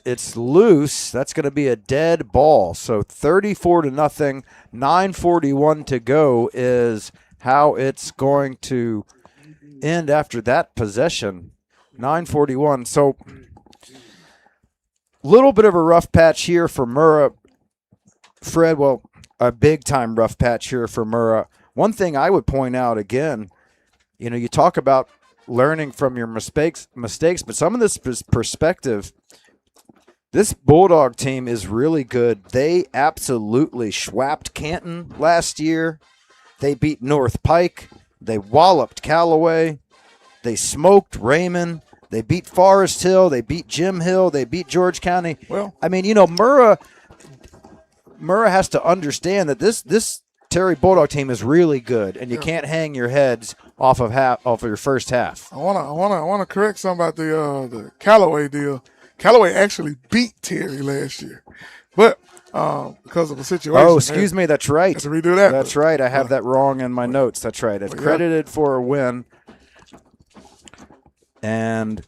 It's loose. That's going to be a dead ball. So 34-0, 9:41 to go is how it's going to end after that possession. 9:41. So little bit of a rough patch here for Murrah. Fred, well, a big-time rough patch here for Murrah. One thing I would point out again, you talk about learning from your mistakes, but some of this perspective, this Bulldog team is really good. They absolutely schwapped Canton last year. They beat North Pike. They walloped Callaway. They smoked Raymond. They beat Forest Hill. They beat Jim Hill. They beat George County. Well, I mean, Murrah has to understand that this Terry Bulldog team is really good, and you can't hang your heads off of your first half. I wanna correct something about the Callaway deal. Callaway actually beat Terry last year, but because of the situation. Oh, excuse me. That's right. Have to redo that. That's right. I have that wrong in my notes. That's right. It's credited for a win. And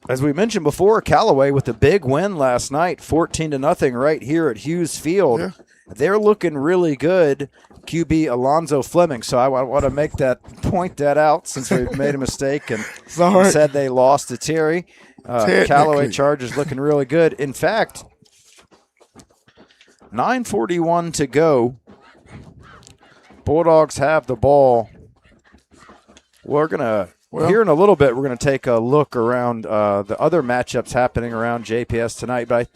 as we mentioned before, Callaway with a big win last night, 14-0 right here at Hughes Field. Yeah. They're looking really good, QB Alonzo Fleming. So I want to point that out since we made a mistake and said they lost to Terry. Callaway Chargers looking really good. In fact, 9:41 to go. Bulldogs have the ball. We're going to, here in a little bit, we're going to take a look around the other matchups happening around JPS tonight. But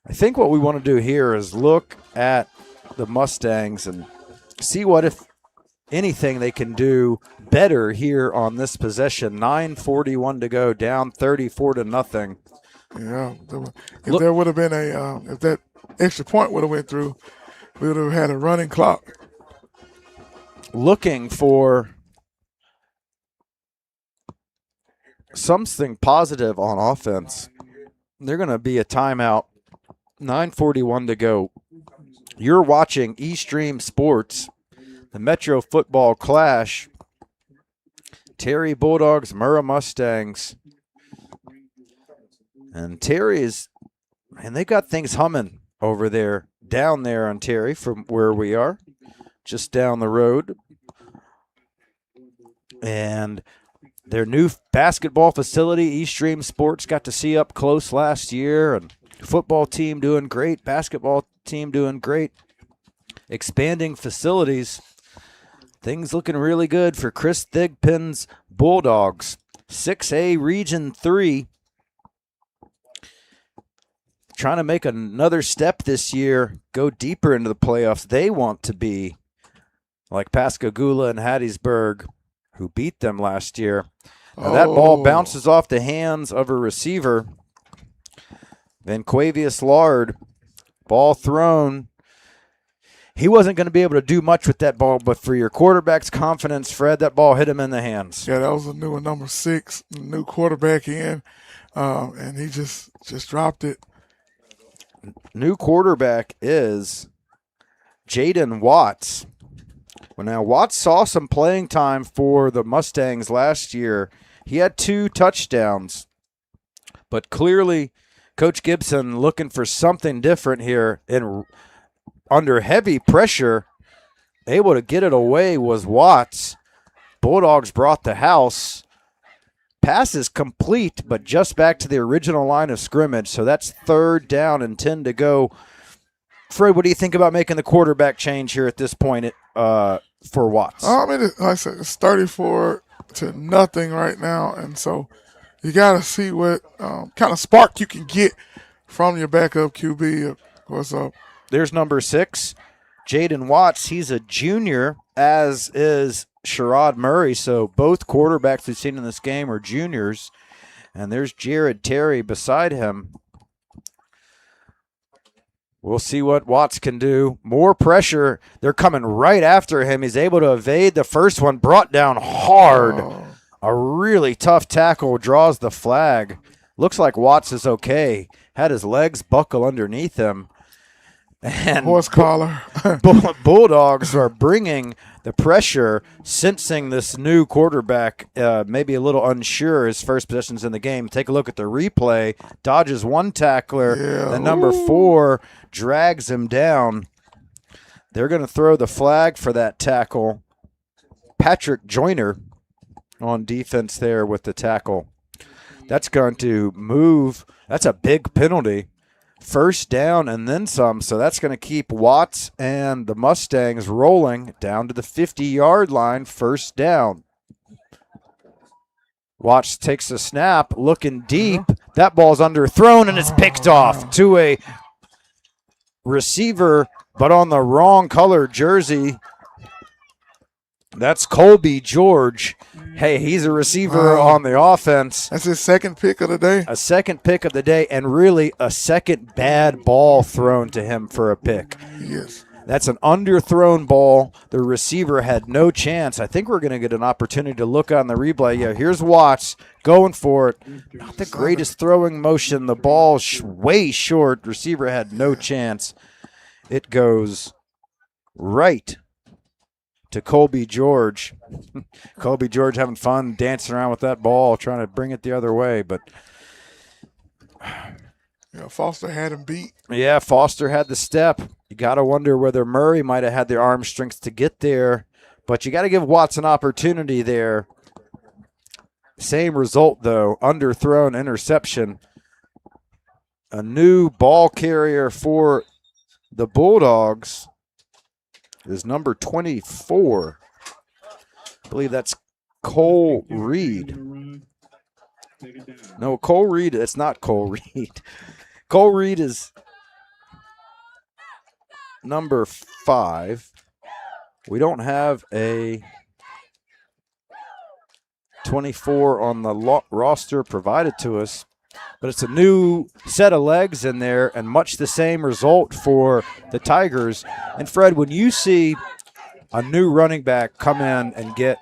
I think what we want to do here is look at the Mustangs and see what, if anything, they can do better here on this possession. 9:41 to go, down 34-0. Yeah. If there would have been if that extra point would have went through, we would have had a running clock. Looking for something positive on offense. They're going to be a timeout. 9:41 to go. You're watching eStream Sports, the Metro Football Clash. Terry Bulldogs, Murrah Mustangs. And they got things humming over there, down there on Terry from where we are, just down the road. And their new basketball facility, eStream Sports, got to see up close last year. And football team doing great, basketball team doing great. Expanding facilities. Things looking really good for Chris Thigpen's Bulldogs. 6A Region 3. Trying to make another step this year, go deeper into the playoffs. They want to be like Pascagoula and Hattiesburg, who beat them last year. Now that ball bounces off the hands of a receiver. Vanquavius Lard, ball thrown. He wasn't going to be able to do much with that ball, but for your quarterback's confidence, Fred, that ball hit him in the hands. Yeah, that was a new one, number 6, new quarterback in, and he just dropped it. New quarterback is Jaden Watts. Well, now, Watts saw some playing time for the Mustangs last year. He had 2 touchdowns, but clearly Coach Gibson looking for something different here. And under heavy pressure, able to get it away was Watts. Bulldogs brought the house. Pass is complete, but just back to the original line of scrimmage. So that's 3rd down and 10 to go. Fred, what do you think about making the quarterback change here at this point for Watts? I mean, like I said, it's 34-0 right now, and so you got to see what kind of spark you can get from your backup QB. Of course, there's number 6, Jaden Watts. He's a junior, as is Sherrod Murray. So both quarterbacks we've seen in this game are juniors. And there's Jared Terry beside him. We'll see what Watts can do. More pressure. They're coming right after him. He's able to evade the first one. Brought down hard. A really tough tackle. Draws the flag. Looks like Watts is okay. Had his legs buckle underneath him. And horse collar. Bulldogs are bringing the pressure, sensing this new quarterback maybe a little unsure his first possessions in the game. Take a look at the replay. Dodges one tackler. Yeah. The number 4 drags him down. They're going to throw the flag for that tackle. Patrick Joyner on defense there with the tackle. That's going to move. That's a big penalty. 1st down and then some, so that's going to keep Watts and the Mustangs rolling down to the 50-yard line. 1st down. Watts takes a snap, looking deep. That ball's underthrown, and it's picked off to a receiver, but on the wrong color jersey. That's Colby George. Hey, he's a receiver on the offense. That's his 2nd pick of the day. A 2nd pick of the day, and really a 2nd bad ball thrown to him for a pick. Yes. That's an underthrown ball. The receiver had no chance. I think we're going to get an opportunity to look on the replay. Yeah, here's Watts going for it. Not the greatest throwing motion. The ball way short. Receiver had no chance. It goes right to Colby George. Colby George having fun dancing around with that ball, trying to bring it the other way. But yeah, Foster had him beat. Yeah, Foster had the step. You got to wonder whether Murray might have had the arm strength to get there. But you got to give Watts an opportunity there. Same result, though. Underthrown interception. A new ball carrier for the Bulldogs is number 24. I believe that's Cole Reed. No, Cole Reed. It's not Cole Reed. Cole Reed is number 5. We don't have a 24 on the roster provided to us, but it's a new set of legs in there and much the same result for the Tigers. And Fred, when you see a new running back come in and get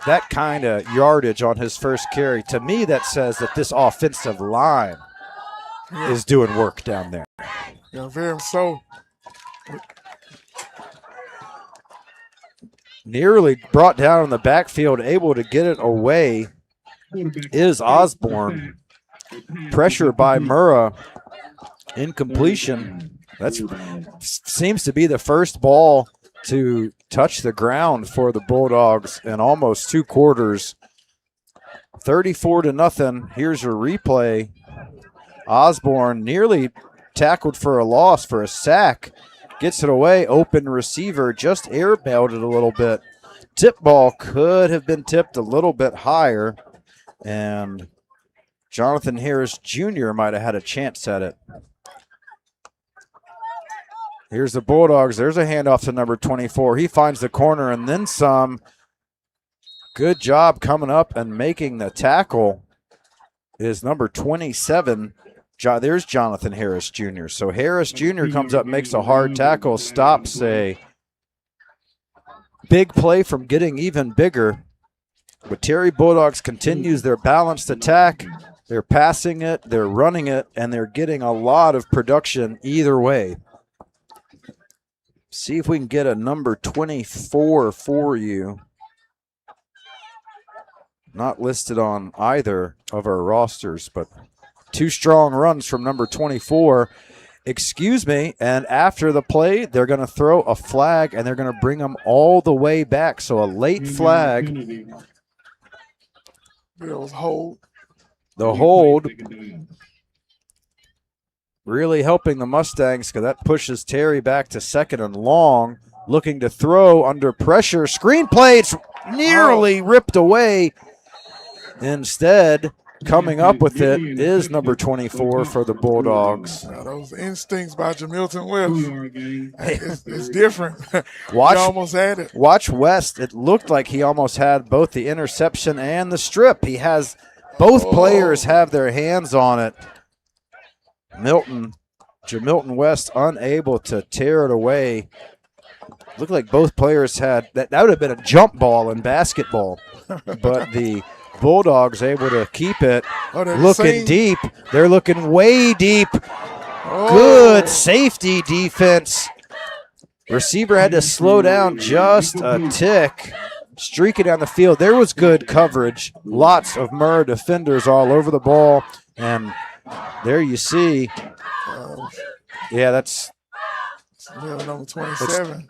that kind of yardage on his first carry, to me that says that this offensive line is doing work down there. Yeah, very so. Nearly brought down in the backfield, able to get it away is Osborne. Pressure by Murrah. Incompletion. That seems to be the first ball to touch the ground for the Bulldogs in almost 2 quarters. 34-0. Here's a replay. Osborne nearly tackled for a loss, for a sack. Gets it away, open receiver, just airmailed it a little bit. Tip ball could have been tipped a little bit higher, and Jonathan Harris Jr. might have had a chance at it. Here's the Bulldogs. There's a handoff to number 24. He finds the corner and then some. Good job coming up and making the tackle is number 27. There's Jonathan Harris Jr. So Harris Jr. comes up, makes a hard tackle, stops a big play from getting even bigger. But Terry Bulldogs continues their balanced attack. They're passing it, they're running it, and they're getting a lot of production either way. See if we can get a number 24 for you. Not listed on either of our rosters, but 2 strong runs from number 24. Excuse me, and after the play, they're going to throw a flag, and they're going to bring them all the way back. So a late flag. It was hold. The hold really helping the Mustangs because that pushes Terry back to 2nd and long, looking to throw under pressure. Screen play, it's nearly ripped away. Instead, coming up with it is number 24 for the Bulldogs. Now, those instincts by Jamilton West, it's different. He Watch, almost had it. Watch West. It looked like he almost had both the interception and the strip. He has both players have their hands on it. Jamilton West unable to tear it away. Looked like both players had that would have been a jump ball in basketball, but the Bulldogs able to keep it. Looking deep. They're looking way deep. Good safety defense. Receiver had to slow down just a tick. Streaking down the field. There was good coverage. Lots of Murrah defenders all over the ball. And there you see. Yeah, that's number 27.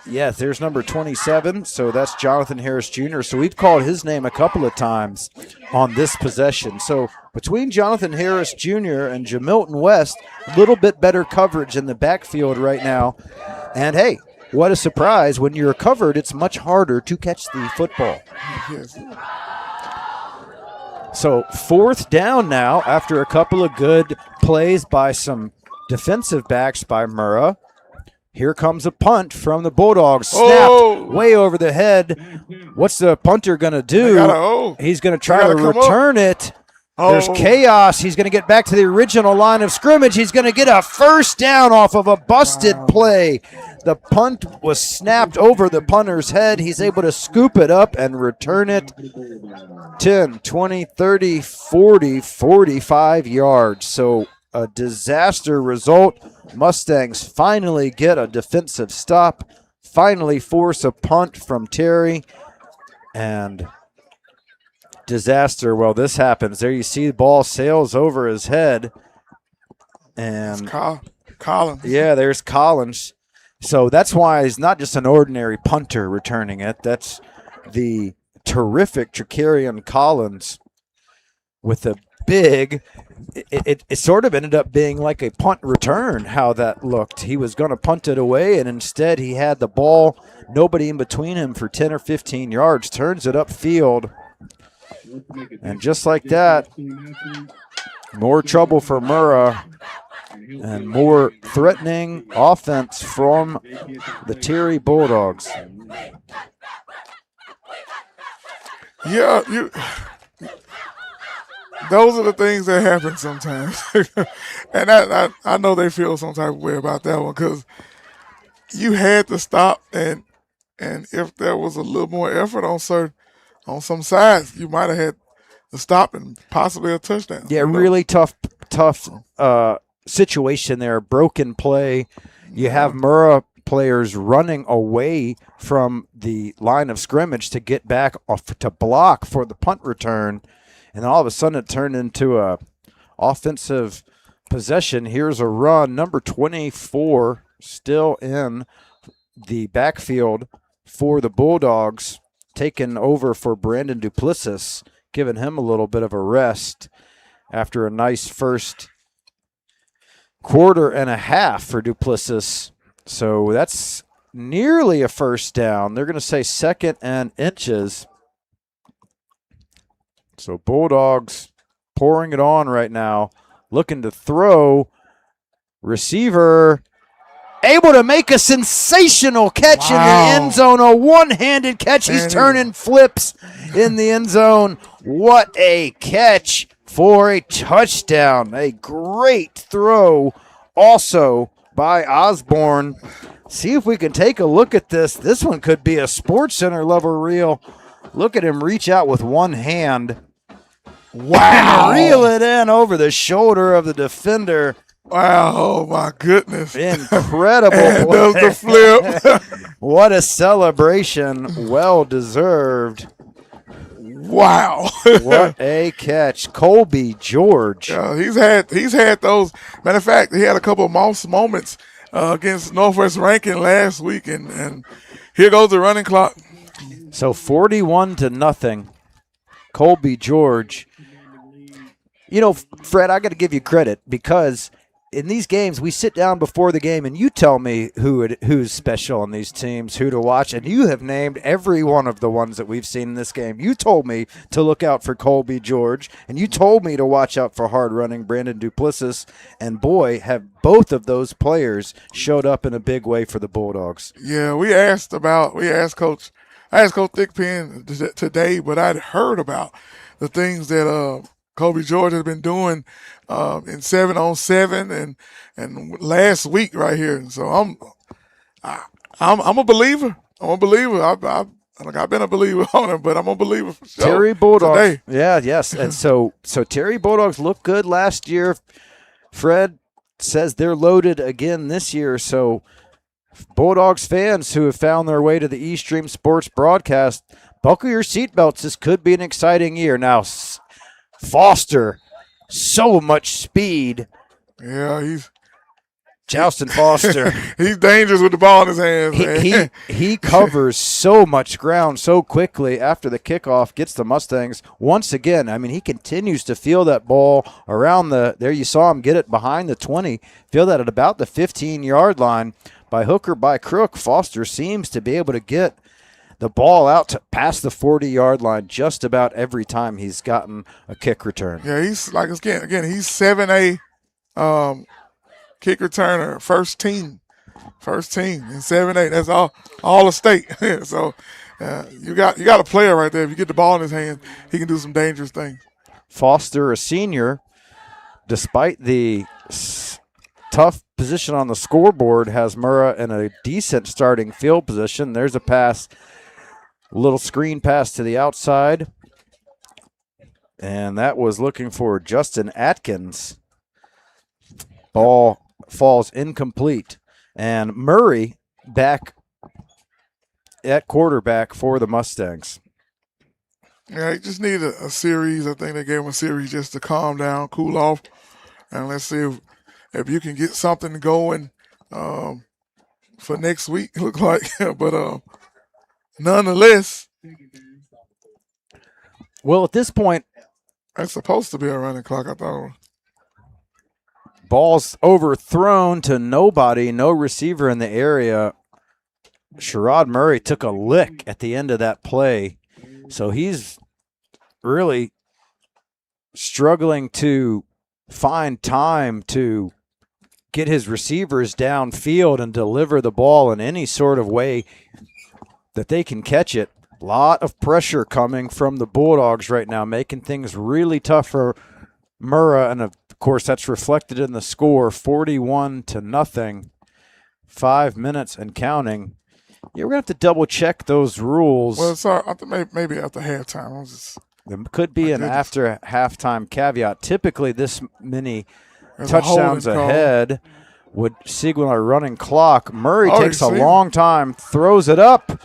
Yeah, there's number 27, so that's Jonathan Harris Jr. So we've called his name a couple of times on this possession. So between Jonathan Harris Jr. and Jamilton West, a little bit better coverage in the backfield right now. And, hey, what a surprise. When you're covered, it's much harder to catch the football. Yes. So 4th down now after a couple of good plays by some defensive backs by Murrah. Here comes a punt from the Bulldogs. Snapped way over the head. What's the punter going to do? He's going to try to return it. There's Oh, chaos. He's going to get back to the original line of scrimmage. He's going to get a first down off of a busted play. The punt was snapped over the punter's head. He's able to scoop it up and return it 10, 20, 30, 40, 45 yards. So a disaster result. Mustangs finally get a defensive stop, finally force a punt from Terry, and disaster. Well, this happens. There you see the ball sails over his head. And Collins. yeah, there's Collins. So that's why he's not just an ordinary punter returning it. That's the terrific Tricarian Collins with a big, it sort of ended up being like a punt return, how that looked. He was going to punt it away, and instead he had the ball, nobody in between him for 10 or 15 yards, turns it upfield. And just like that, more trouble for Murrah and more threatening offense from the Terry Bulldogs. Yeah, those are the things that happen sometimes. And I know they feel some type of way about that one because you had to stop, and if there was a little more effort on some sides, you might have had to stop and possibly a touchdown. Yeah, really tough situation there. Broken play. You have Murrah players running away from the line of scrimmage to get back off to block for the punt return, and all of a sudden it turned into a offensive possession. Here's a run. Number 24 still in the backfield for the Bulldogs, taken over for Brandon Duplessis, giving him a little bit of a rest after a nice first quarter and a half for Duplessis. So that's nearly a first down. They're going to say 2nd and inches. So Bulldogs pouring it on right now, looking to throw. Receiver able to make a sensational catch in the end zone, a one-handed catch. He's turning flips in the end zone. What a catch for a touchdown. A great throw also by Osborne. See if we can take a look at this. This one could be a Sports Center level reel. Look at him reach out with one hand. Wow. And reel it in over the shoulder of the defender. Wow, oh my goodness. Incredible and play. does the flip. What a celebration. Well deserved. Wow. What a catch. Colby George. He's had those. Matter of fact, he had a couple of mouse moments against Northwest Rankin last week, and here goes the running clock. So 41-0. Colby George. You know, Fred, I got to give you credit because in these games, we sit down before the game and you tell me who's special on these teams, who to watch, and you have named every one of the ones that we've seen in this game. You told me to look out for Colby George, and you told me to watch out for hard-running Brandon Duplessis, and boy, have both of those players showed up in a big way for the Bulldogs. Yeah, I asked Coach Thickpen today, but I'd heard about the things that Colby George has been doing in 7-on-7 and last week right here. And so I'm a believer. I'm a believer. I've been a believer on him, but I'm a believer for sure. Terry Bulldogs. Today. Yeah, yes. And so Terry Bulldogs looked good last year. Fred says they're loaded again this year. So Bulldogs fans who have found their way to the eStream Sports broadcast, buckle your seatbelts. This could be an exciting year. Now, Foster, so much speed. Yeah, he's Joustin Foster. He's dangerous with the ball in his hands. He covers so much ground so quickly after the kickoff, gets the Mustangs once again. I mean, he continues to feel that ball around there you saw him get it behind the 20, feel that at about the 15-yard line. By hook or by crook, Foster seems to be able to get the ball out to past the 40-yard line just about every time he's gotten a kick return. Yeah, he's like again. He's 7A kick returner, first team in 7A. That's all the state. So you got a player right there. If you get the ball in his hands, he can do some dangerous things. Foster, a senior, despite the tough position on the scoreboard, has Murrah in a decent starting field position. There's a pass, little screen pass to the outside. And that was looking for Justin Atkins. Ball falls incomplete. And Murray back at quarterback for the Mustangs. Yeah, he just needed a series. I think they gave him a series just to calm down, cool off, and let's see if you can get something going for next week. Look like, but nonetheless, Well, at this point, that's supposed to be a running clock. I thought. ball's overthrown to nobody, no receiver in the area. Sherrod Murray took a lick at the end of that play. So he's really struggling to find time to get his receivers downfield and deliver the ball in any sort of way that they can catch it. A lot of pressure coming from the Bulldogs right now, making things really tough for Murrah. And, of course, that's reflected in the score, 41-0, 5 minutes and counting. Yeah, we're going to have to double-check those rules. Well, sorry, I think maybe after halftime. There could be an after halftime caveat. Typically, this many There's touchdowns ahead would signal a running clock. Murray takes a long time, throws it up,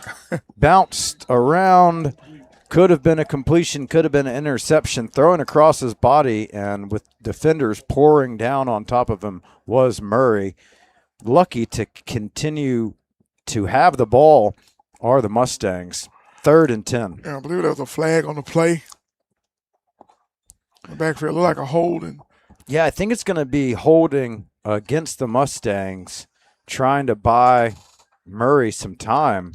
bounced around. Could have been a completion, could have been an interception. Thrown across his body, and with defenders pouring down on top of him was Murray. Lucky to continue to have the ball are the Mustangs. 3rd and 10. Yeah, I believe there was a flag on the play. The backfield looked like a holding. Yeah, I think it's going to be holding against the Mustangs, trying to buy Murray some time.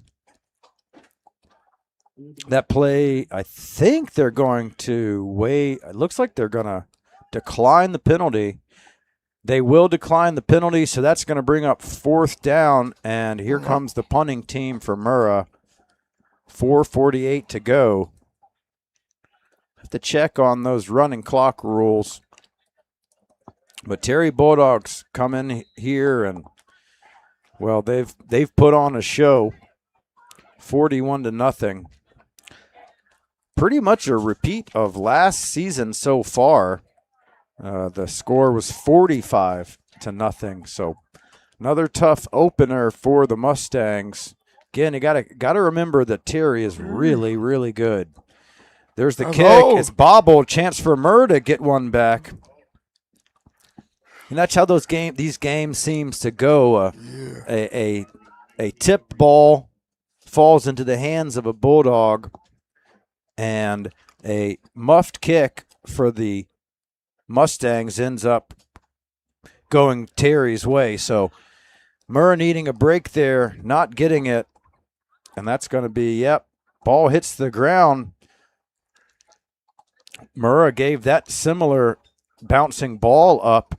That play, I think they're going to wait. It looks like they're going to decline the penalty. They will decline the penalty, so that's going to bring up 4th down, and here comes the punting team for Murrah. 4:48 to go. Have to check on those running clock rules. But Terry Bulldogs come in here and, well, they've put on a show. 41-0. Pretty much a repeat of last season so far. The score was 45-0. So another tough opener for the Mustangs. Again, you gotta remember that Terry is really, really good. There's the kick. It's bobbled. Chance for Murrah to get one back. And that's how these games seems to go. A tipped ball falls into the hands of a Bulldog, and a muffed kick for the Mustangs ends up going Terry's way. So Murrah needing a break there, not getting it. And that's going to be, ball hits the ground. Murrah gave that similar bouncing ball up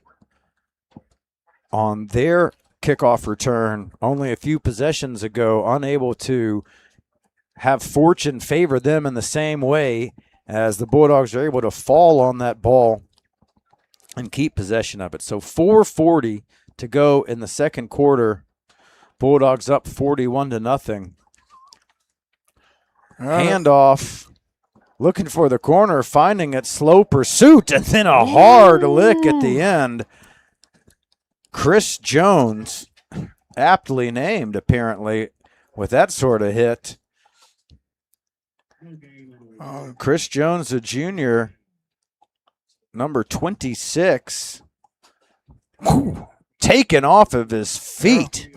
on their kickoff return only a few possessions ago, unable to have fortune favor them in the same way as the Bulldogs are able to fall on that ball and keep possession of it. So 4:40 to go in the second quarter. Bulldogs up 41-0. Handoff, looking for the corner, finding it, slow pursuit, and then a hard lick at the end. Chris Jones, aptly named apparently, with that sort of hit. Chris Jones, a junior, number 26, taken off of his feet.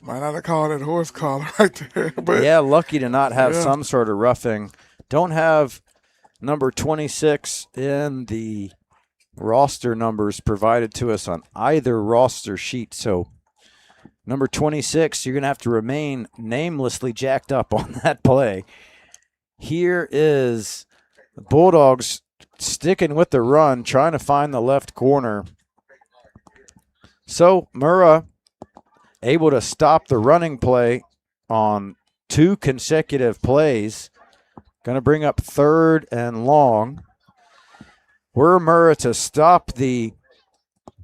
Might not have called it horse collar right there. But yeah, lucky to not have some sort of roughing. Don't have number 26 in the roster numbers provided to us on either roster sheet. So number 26, you're going to have to remain namelessly jacked up on that play. Here is the Bulldogs sticking with the run, trying to find the left corner. So Murrah able to stop the running play on 2 consecutive plays. Going to bring up 3rd and long. Were Murrah to stop the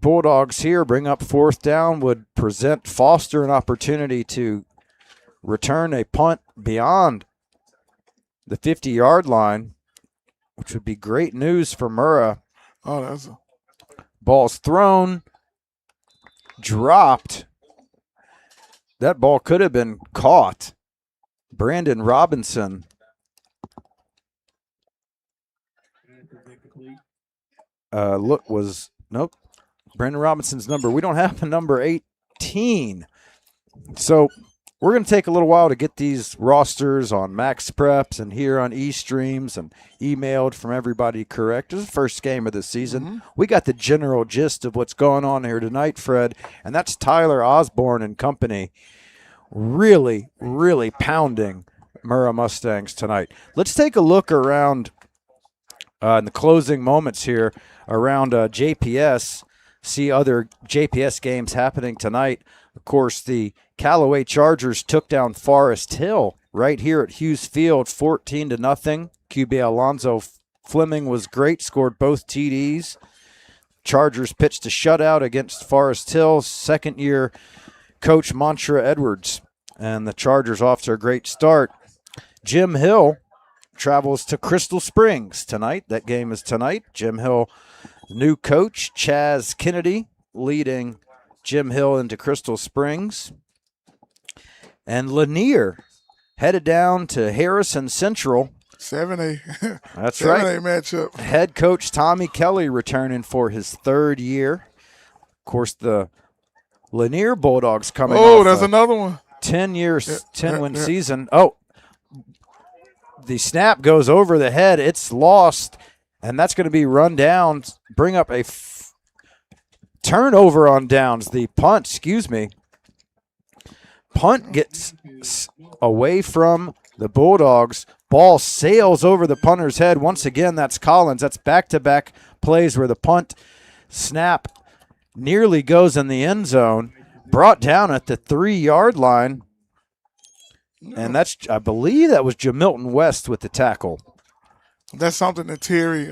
Bulldogs here, bring up fourth down, would present Foster an opportunity to return a punt beyond the 50-yard line, which would be great news for Murrah. Oh, that's a Ball's thrown, dropped. That ball could have been caught. Brandon Robinson. Nope. Brandon Robinson's number. We don't have a number 18. So we're going to take a little while to get these rosters on Max Preps and here on eStreams and emailed from everybody correct. This is the first game of the season. Mm-hmm. We got the general gist of what's going on here tonight, Fred, and that's Tyler Osborne and company really, really pounding Murrah Mustangs tonight. Let's take a look around in the closing moments here around JPS, see other JPS games happening tonight. Of course, the Callaway Chargers took down Forest Hill right here at Hughes Field, 14-0. QB Alonzo Fleming was great, scored both TDs. Chargers pitched a shutout against Forest Hill, second-year coach Montra Edwards. And the Chargers off to a great start. Jim Hill travels to Crystal Springs tonight. That game is tonight. Jim Hill, new coach, Chaz Kennedy, leading Jim Hill into Crystal Springs. And Lanier headed down to Harrison Central. 7A. That's 7A right. matchup. Head coach Tommy Kelly returning for his third year. Of course, the Lanier Bulldogs coming Oh, off that's a another one. 10-win season. Oh, the snap goes over the head. It's lost, and that's going to be run down. Bring up a turnover on downs. The punt, Punt gets away from the Bulldogs. Ball sails over the punter's head. Once again, that's Collins. That's back-to-back plays where the punt snap nearly goes in the end zone. Brought down at the 3-yard line. And I believe that was Jamilton West with the tackle. That's something that Terry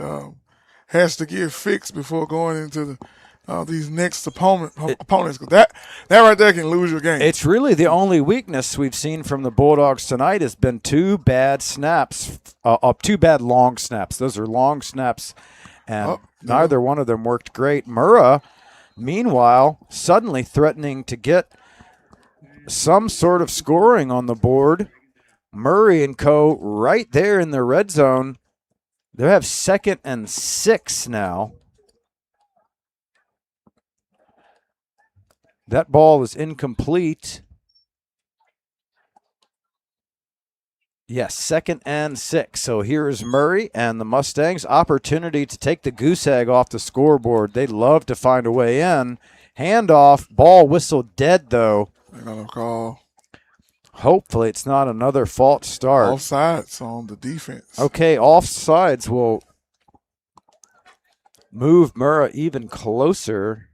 has to get fixed before going into these next opponents. Because that right there can lose your game. It's really the only weakness we've seen from the Bulldogs tonight has been two bad long snaps. Those are long snaps, and neither one of them worked great. Murrah, meanwhile, suddenly threatening to get some sort of scoring on the board. Murray and co. right there in the red zone. They have 2nd and 6 now. That ball is incomplete. Yes, 2nd and 6. So here's Murray and the Mustangs. Opportunity to take the goose egg off the scoreboard. They'd love to find a way in. Handoff. Ball whistled dead, though. They're going to call. Hopefully it's not another false start. Offsides on the defense. Okay, offsides will move Murrah even closer.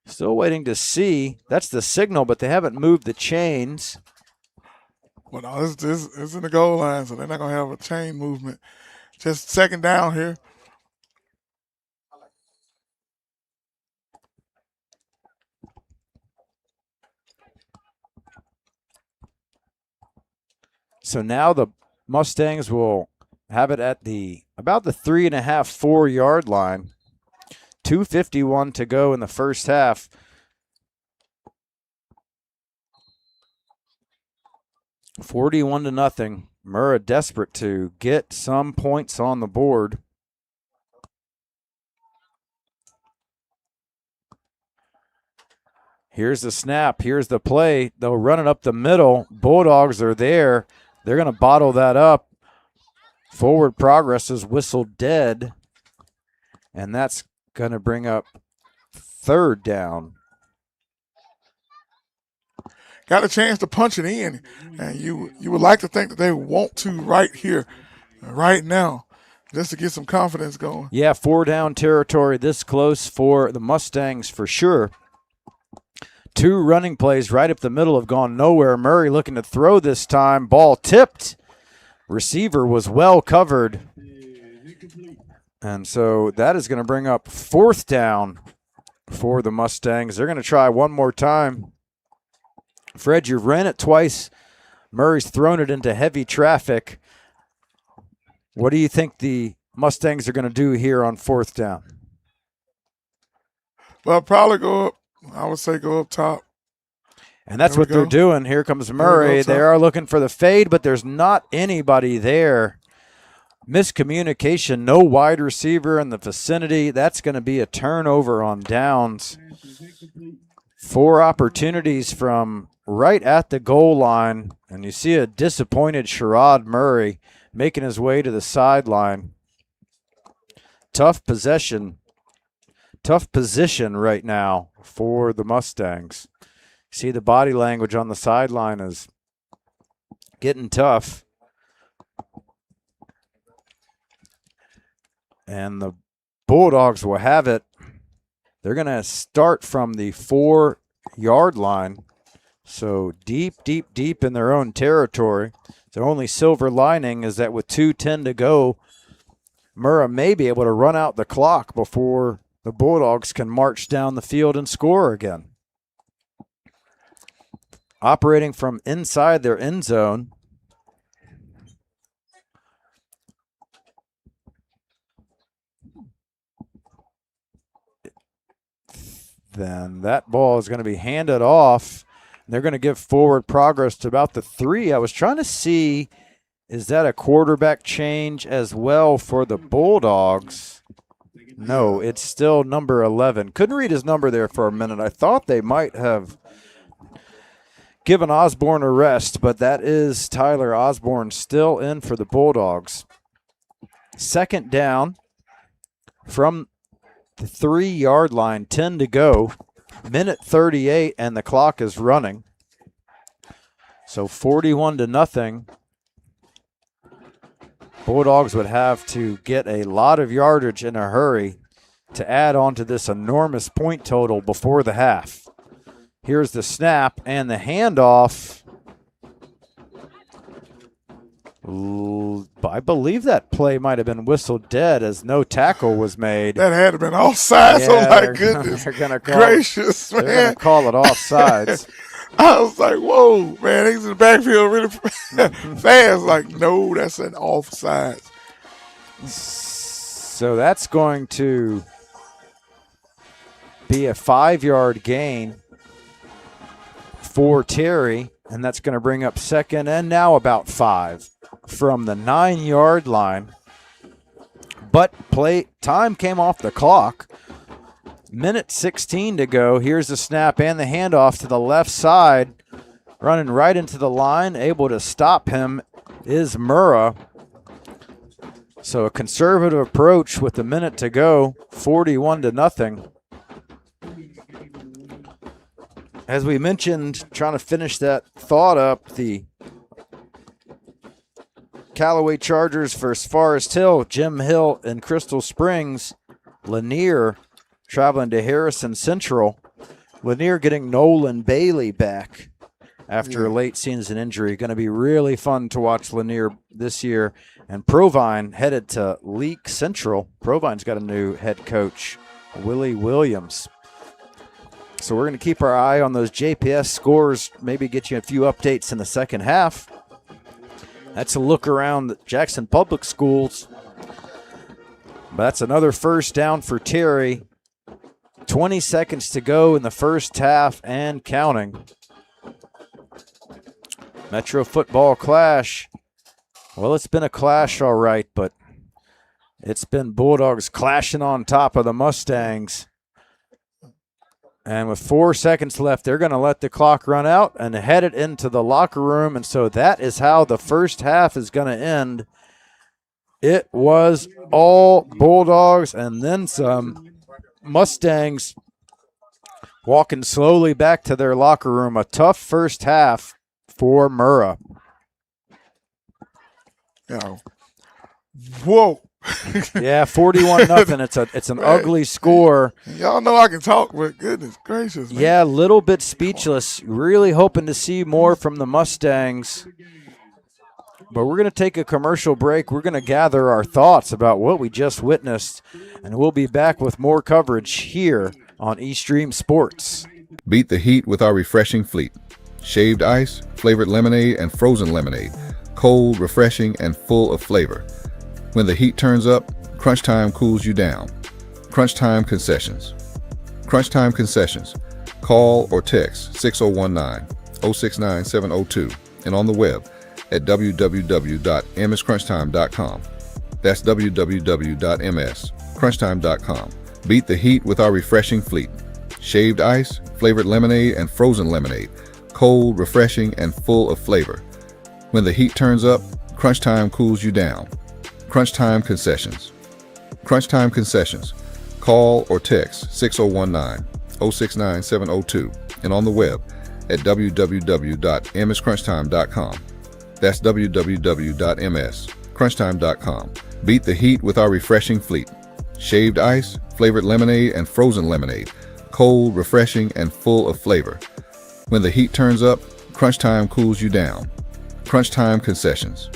Still waiting to see. That's the signal, but they haven't moved the chains. Well, no, it's in the goal line, so they're not going to have a chain movement. Just second down here. So now the Mustangs will have it at about the 3.5, 4-yard line. 2:51 to go in the first half. $41-0. Murrah desperate to get some points on the board. Here's the snap. Here's the play. They'll run it up the middle. Bulldogs are there. They're going to bottle that up. Forward progress is whistled dead. And that's going to bring up 3rd down. Got a chance to punch it in. And you would like to think that they want to right here, right now, just to get some confidence going. Yeah, 4-down territory this close for the Mustangs for sure. 2 running plays right up the middle have gone nowhere. Murray looking to throw this time. Ball tipped. Receiver was well covered. And so that is going to bring up 4th down for the Mustangs. They're going to try one more time. Fred, you've ran it twice. Murray's thrown it into heavy traffic. What do you think the Mustangs are going to do here on 4th down? Well, probably go up. I would say go up top. And that's what they're doing. Here comes Murray. They are looking for the fade, but there's not anybody there. Miscommunication, no wide receiver in the vicinity. That's going to be a turnover on downs. 4 opportunities from right at the goal line, and you see a disappointed Sherrod Murray making his way to the sideline. Tough position right now for the Mustangs. See the body language on the sideline is getting tough. And the Bulldogs will have it. They're going to start from the 4-yard line. So deep in their own territory. Their only silver lining is that with 2:10 to go, Murrah may be able to run out the clock before the Bulldogs can march down the field and score again. Operating from inside their end zone. Then that ball is going to be handed off. They're going to give forward progress to about the 3. I was trying to see, is that a quarterback change as well for the Bulldogs? No, it's still number 11. Couldn't read his number there for a minute. I thought they might have given Osborne a rest, but that is Tyler Osborne still in for the Bulldogs. 2nd down from the 3-yard line, 10 to go, minute 38, and the clock is running. So 41-0. Bulldogs would have to get a lot of yardage in a hurry to add on to this enormous point total before the half. Here's the snap and the handoff. I believe that play might have been whistled dead as no tackle was made. That had to been offsides. Yeah, oh, my goodness. Gracious, man. They're going to call it offsides. I was like, whoa, man. He's in the backfield really fast. Like, no, that's an offsides. So that's going to be a 5-yard gain for Terry, and that's going to bring up 2nd and now about 5 from the 9-yard line. But time came off the clock. Minute 16 to go. Here's the snap and the handoff to the left side. Running right into the line. Able to stop him is Murrah. So a conservative approach with a minute to go. 41-0. As we mentioned, trying to finish that thought up, the Callaway Chargers versus Forest Hill, Jim Hill and Crystal Springs, Lanier traveling to Harrison Central. Lanier getting Nolan Bailey back after a late season injury. Going to be really fun to watch Lanier this year. And Provine headed to Leake Central. Provine's got a new head coach, Willie Williams. So we're going to keep our eye on those JPS scores, maybe get you a few updates in the second half. That's a look around Jackson Public Schools. But that's another 1st down for Terry. 20 seconds to go in the first half and counting. Metro football clash. Well, it's been a clash, all right, but it's been Bulldogs clashing on top of the Mustangs. And with 4 seconds left, they're going to let the clock run out and head it into the locker room. And so that is how the first half is going to end. It was all Bulldogs and then some. Mustangs walking slowly back to their locker room. A tough first half for Murrah. Yeah. Whoa. Yeah, 41-0. It's an ugly score. Y'all know I can talk, but goodness gracious, man. Yeah, a little bit speechless. Really hoping to see more from the Mustangs. But we're going to take a commercial break. We're going to gather our thoughts about what we just witnessed, and we'll be back with more coverage here on Eastream Sports. Beat the heat with our refreshing fleet. Shaved ice, flavored lemonade, and frozen lemonade. Cold, refreshing, and full of flavor. When the heat turns up, Crunch Time cools you down. Crunch Time Concessions. Crunch Time Concessions. Call or text 6019-069-702 and on the web at www.mscrunchtime.com. That's www.mscrunchtime.com. Beat the heat with our refreshing fleet. Shaved ice, flavored lemonade, and frozen lemonade. Cold, refreshing, and full of flavor. When the heat turns up, Crunch Time cools you down. Crunch Time Concessions. Crunch Time Concessions. Call or text 6019-069-702 and on the web at www.mscrunchtime.com. That's www.mscrunchtime.com. Beat the heat with our refreshing fleet. Shaved ice, flavored lemonade, and frozen lemonade. Cold, refreshing, and full of flavor. When the heat turns up, Crunch Time cools you down. Crunch Time Concessions.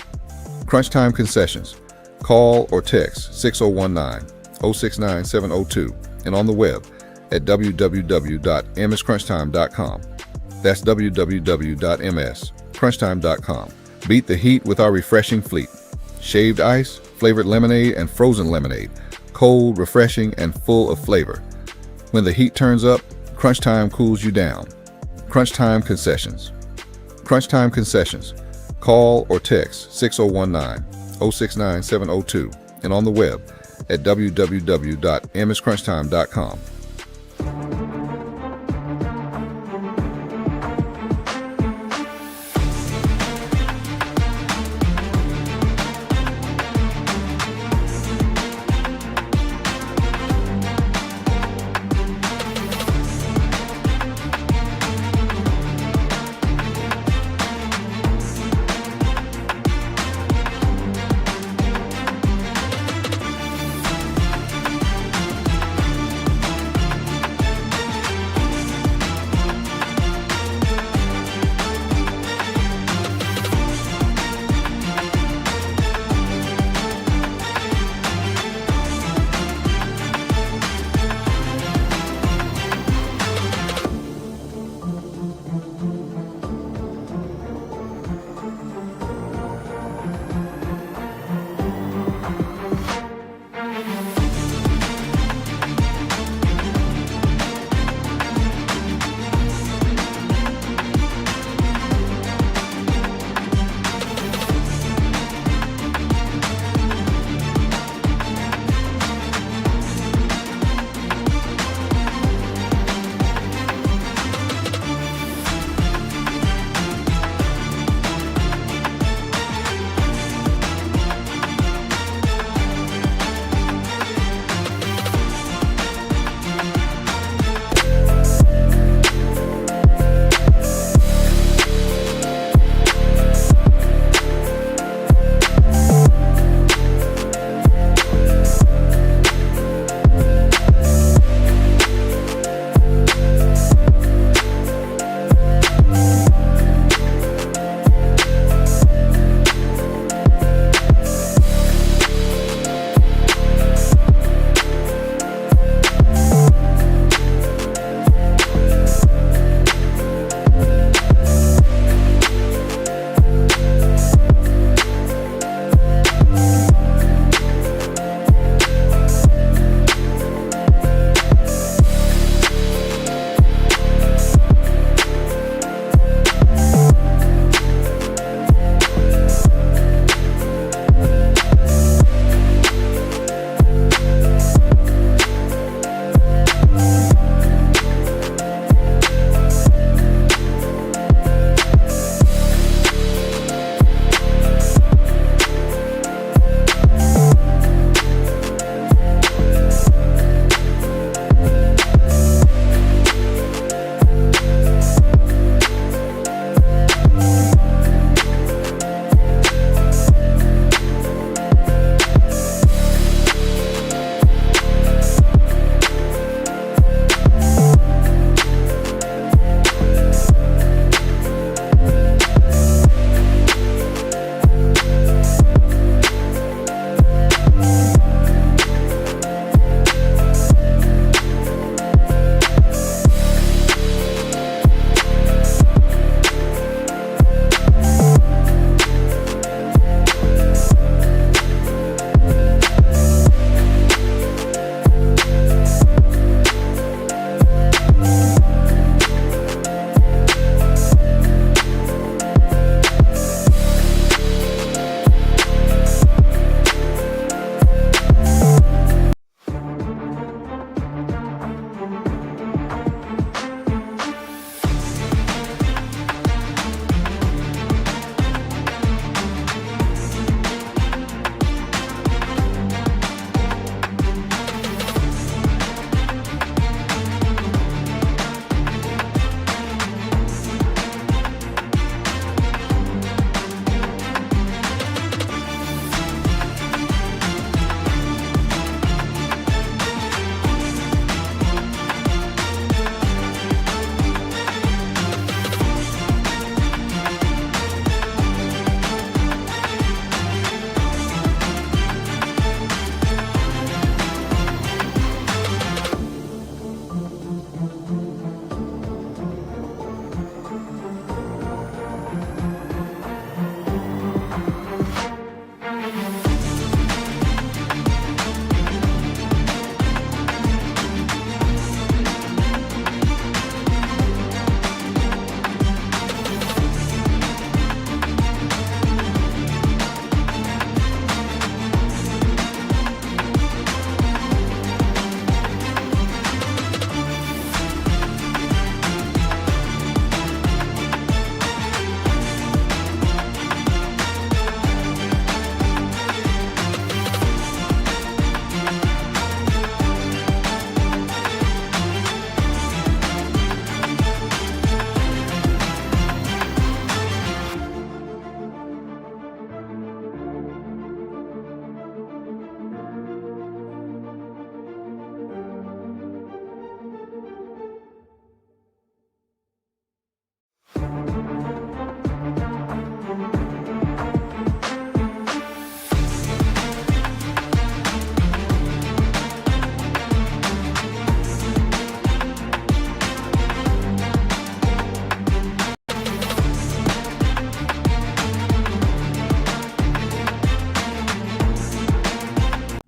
Crunch Time Concessions. Call or text 6019-069-702 and on the web at www.mscrunchtime.com. That's www.mscrunchtime.com. Beat the heat with our refreshing fleet. Shaved ice, flavored lemonade, and frozen lemonade. Cold, refreshing, and full of flavor. When the heat turns up, Crunch Time cools you down. Crunch Time Concessions. Crunch Time Concessions. Call or text 6019-069-702 and on the web at www.mscrunchtime.com.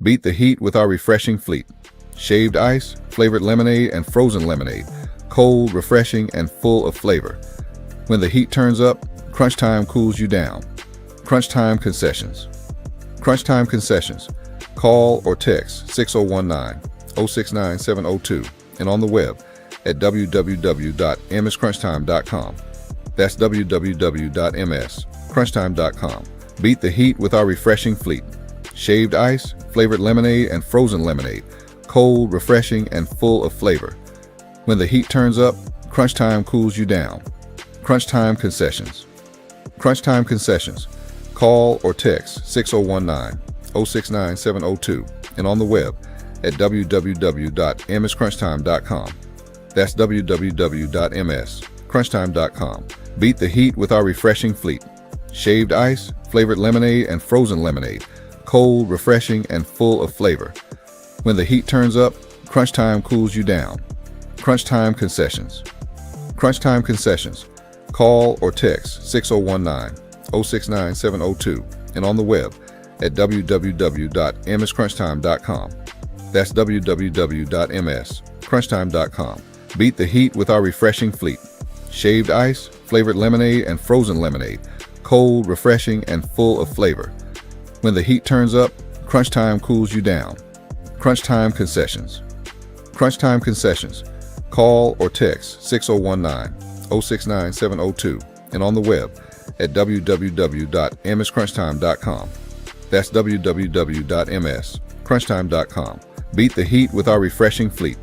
Beat the heat with our refreshing fleet. Shaved ice, flavored lemonade, and frozen lemonade. Cold, refreshing, and full of flavor. When the heat turns up, crunch time cools you down. Crunch time concessions. Crunch time concessions. Call or text 6019-069-702 and on the web at www.mscrunchtime.com. That's www.mscrunchtime.com. Beat the heat with our refreshing fleet. Shaved ice, flavored lemonade, and frozen lemonade. Cold, refreshing, and full of flavor. When the heat turns up, crunch time cools you down. Crunch time concessions. Crunch time concessions. Call or text 6019-069-702 and on the web at www.mscrunchtime.com. That's www.mscrunchtime.com. Beat the heat with our refreshing fleet. Shaved ice, flavored lemonade, and frozen lemonade. Cold, refreshing, and full of flavor. When the heat turns up, crunch time cools you down. Crunch time concessions. Crunch time concessions. Call or text 6019-069-702 and on the web at www.mscrunchtime.com. That's www.mscrunchtime.com. Beat the heat with our refreshing fleet. Shaved ice, flavored lemonade, and frozen lemonade. Cold, refreshing, and full of flavor. When the heat turns up, crunch time cools you down. Crunch time concessions. Crunch time concessions. Call or text 6019-069-702 and on the web at www.mscrunchtime.com. That's www.mscrunchtime.com. Beat the heat with our refreshing fleet.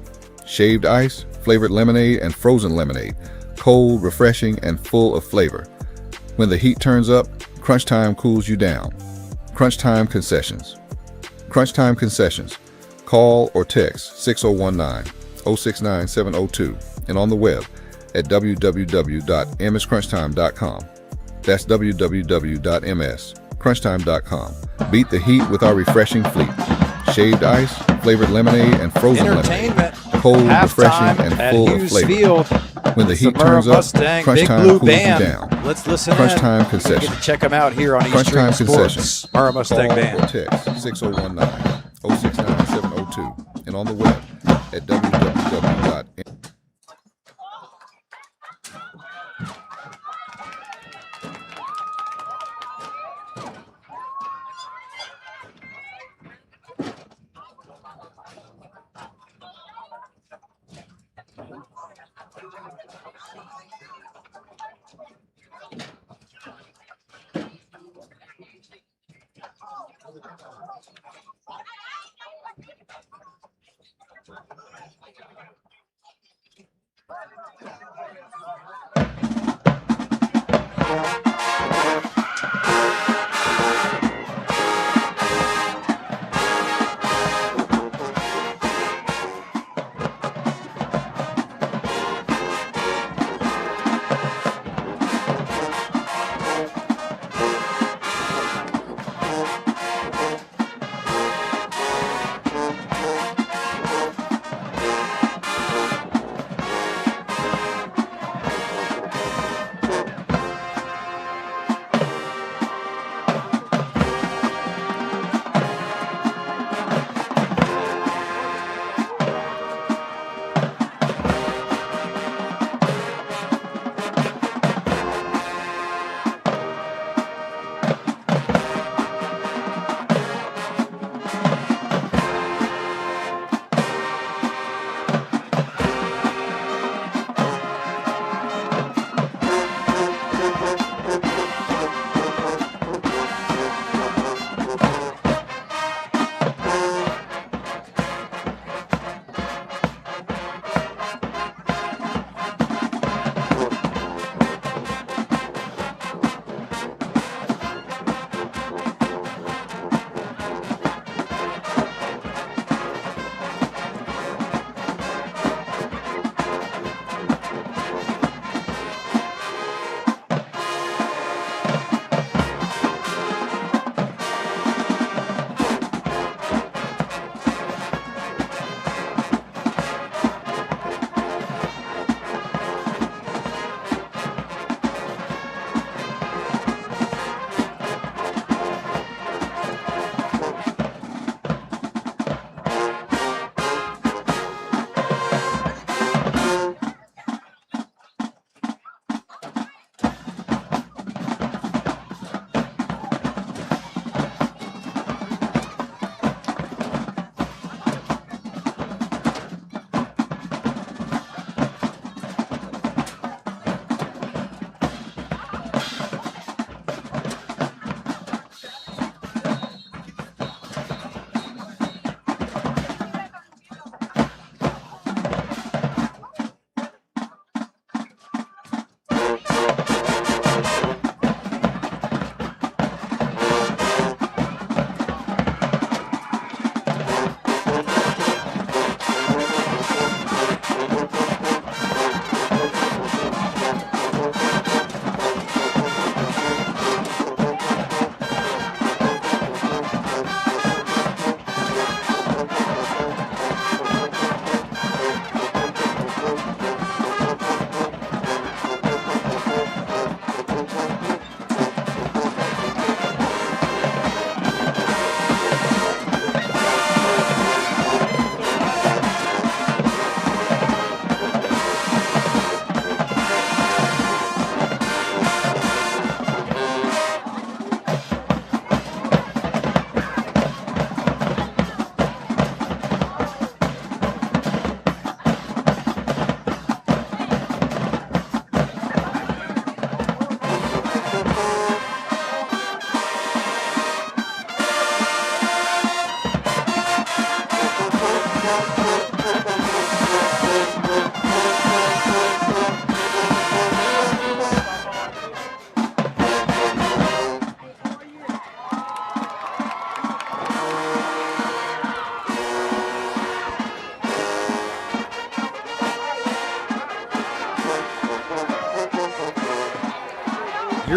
Shaved ice, flavored lemonade, and frozen lemonade. Cold, refreshing, and full of flavor. When the heat turns up, crunch time cools you down. Crunch time concessions. Crunch time concessions. Call or text 6019-069-702 and on the web at www.mscrunchtime.com. That's www.mscrunchtime.com. Beat the heat with our refreshing fleet. Shaved ice, flavored lemonade, and frozen lemonade. Cold, refreshing, and full of Hughes flavor. Field. When the It's heat Murrah turns up, Mustang, crunch Big time Blue cools you Band. down. Let's listen Crunch in. time Get concessions. to check them out here on Crunch Extreme time Sports. concessions. Murrah Mustang Call Band. or text 6019-069-702 and on the web at www.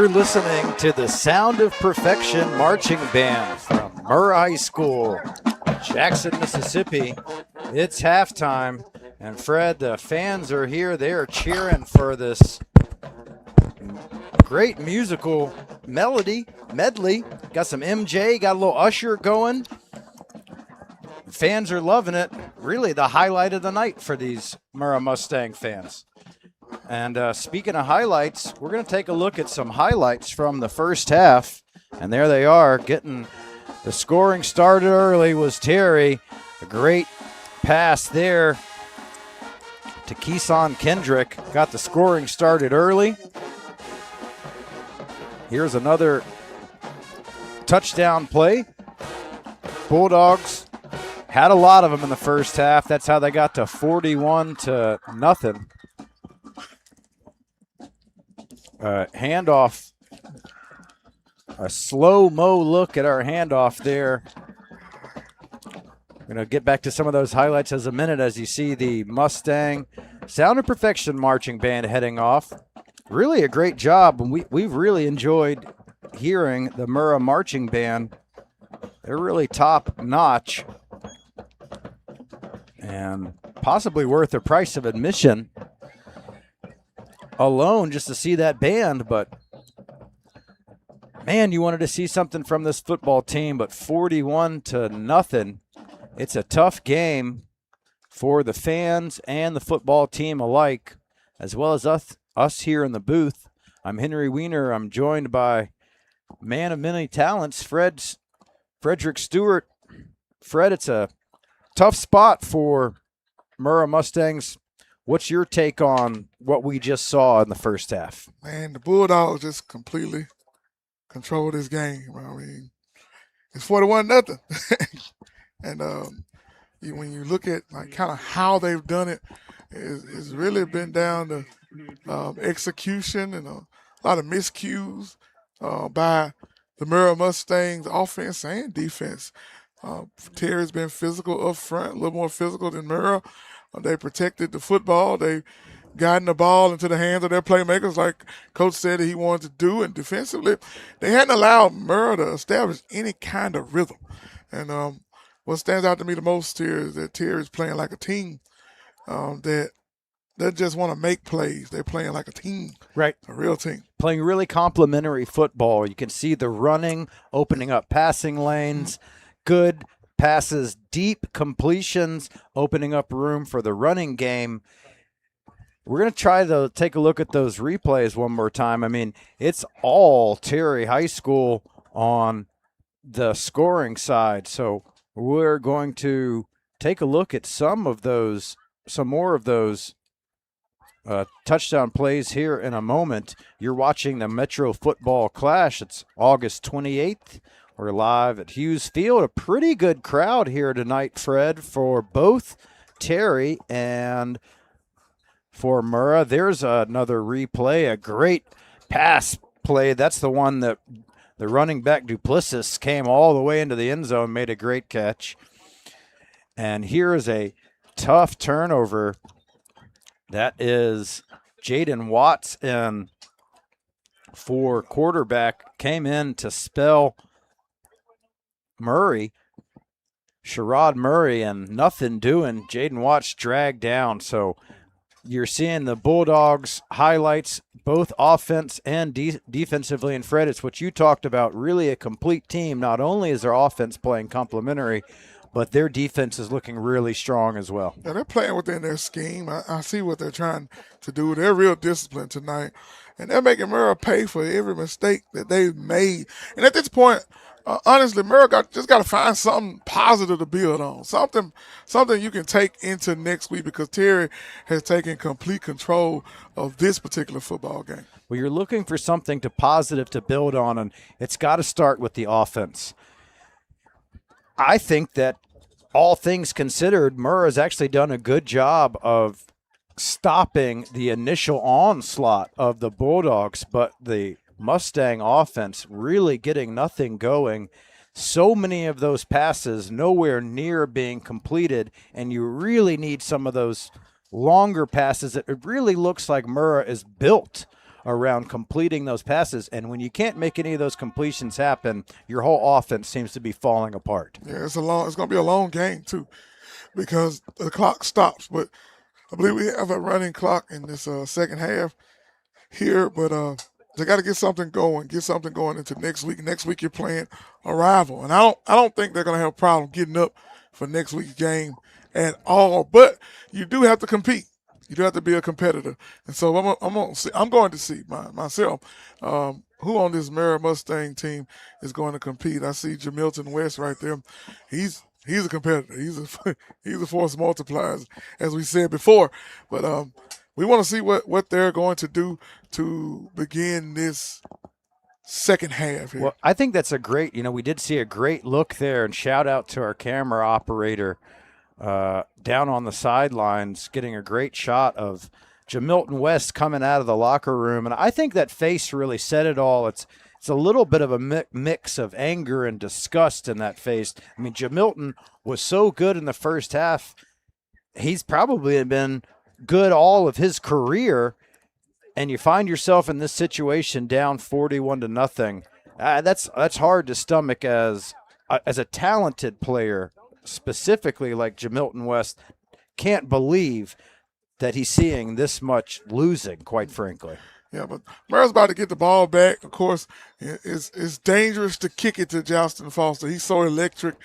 You're listening to the Sound of Perfection Marching Band from Murrah High School, Jackson, Mississippi. It's halftime, and Fred, the fans are here. They are cheering for this great musical medley. Got some MJ, got a little Usher going. Fans are loving it. Really the highlight of the night for these Murrah Mustang fans. And speaking of highlights, we're going to take a look at some highlights from the first half. And there they are, getting the scoring started early was Terry. A great pass there to Keeson Kendrick. Got the scoring started early. Here's another touchdown play. Bulldogs had a lot of them in the first half. That's how they got to 41-0. Handoff, a slow-mo look at our handoff there. We're going to get back to some of those highlights as a minute as you see the Mustang Sound of Perfection Marching Band heading off. Really a great job, and we've really enjoyed hearing the Murrah Marching Band. They're really top-notch and possibly worth the price of admission alone just to see that band. But man, you wanted to see something from this football team, but 41-0. It's a tough game for the fans and the football team alike, as well as us here in the booth. I'm Henry Weiner. I'm joined by man of many talents, Frederick Stewart. Fred, it's a tough spot for Murrah Mustangs. What's your take on what we just saw in the first half? Man, the Bulldogs just completely controlled this game. I mean, it's 41-0. And when you look at like kind of how they've done it, it's really been down to execution and a lot of miscues by the Murrah Mustangs offense and defense. Terry's been physical up front, a little more physical than Murrah. They protected the football. They gotten the ball into the hands of their playmakers like Coach said that he wanted to do. And defensively, they hadn't allowed Murrah to establish any kind of rhythm. And what stands out to me the most here is that Terry's playing like a team that they just want to make plays. They're playing like a team, right? A real team. Playing really complementary football. You can see the running, opening up passing lanes, good passes, deep completions, opening up room for the running game. We're going to try to take a look at those replays one more time. I mean, it's all Terry High School on the scoring side. So we're going to take a look at some more of those touchdown plays here in a moment. You're watching the Metro Football Clash. It's August 28th. We're live at Hughes Field. A pretty good crowd here tonight, Fred, for both Terry and for Murrah. There's another replay, a great pass play. That's the one that the running back Duplessis came all the way into the end zone, made a great catch. And here is a tough turnover. That is Jaden Watts in for quarterback, came in to spell Sherrod Murray, and nothing doing. Jaden Watts dragged down. So you're seeing the Bulldogs highlights, both offense and defensively. And Fred, it's what you talked about, really a complete team. Not only is their offense playing complementary, but their defense is looking really strong as well. Yeah, they're playing within their scheme. I see what they're trying to do. They're real disciplined tonight. And they're making Murrah pay for every mistake that they've made. And at this point, honestly, Murrah just got to find something positive to build on, something you can take into next week, because Terry has taken complete control of this particular football game. Well, you're looking for something positive to build on, and it's got to start with the offense. I think that all things considered, Murrah has actually done a good job of stopping the initial onslaught of the Bulldogs, but the Mustang offense really getting nothing going. So many of those passes nowhere near being completed, and you really need some of those longer passes. It really looks like Murrah is built around completing those passes. And when you can't make any of those completions happen, your whole offense seems to be falling apart. Yeah, it's going to be a long game too, because the clock stops. But I believe we have a running clock in this second half here. But they got to get something going into next week. Next week you're playing a rival, and I don't think they're going to have a problem getting up for next week's game at all. But you do have to compete. You do have to be a competitor, and so I'm going to see myself who on this Murrah Mustang team is going to compete. I see Jamilton West right there. He's a competitor. He's a force multiplier, as we said before. But we want to see what they're going to do to begin this second half here. Well, I think that's a great. We did see a great look there, and shout out to our camera operator. Down on the sidelines, getting a great shot of Jamilton West coming out of the locker room. And I think that face really said it all. It's a little bit of a mix of anger and disgust in that face. I mean, Jamilton was so good in the first half. He's probably been good all of his career. And you find yourself in this situation down 41-0. That's hard to stomach as a talented player. Specifically like Jamilton West, can't believe that he's seeing this much losing, quite frankly. Yeah, but Murrah's about to get the ball back. Of course, it's dangerous to kick it to Justin Foster. He's so electric,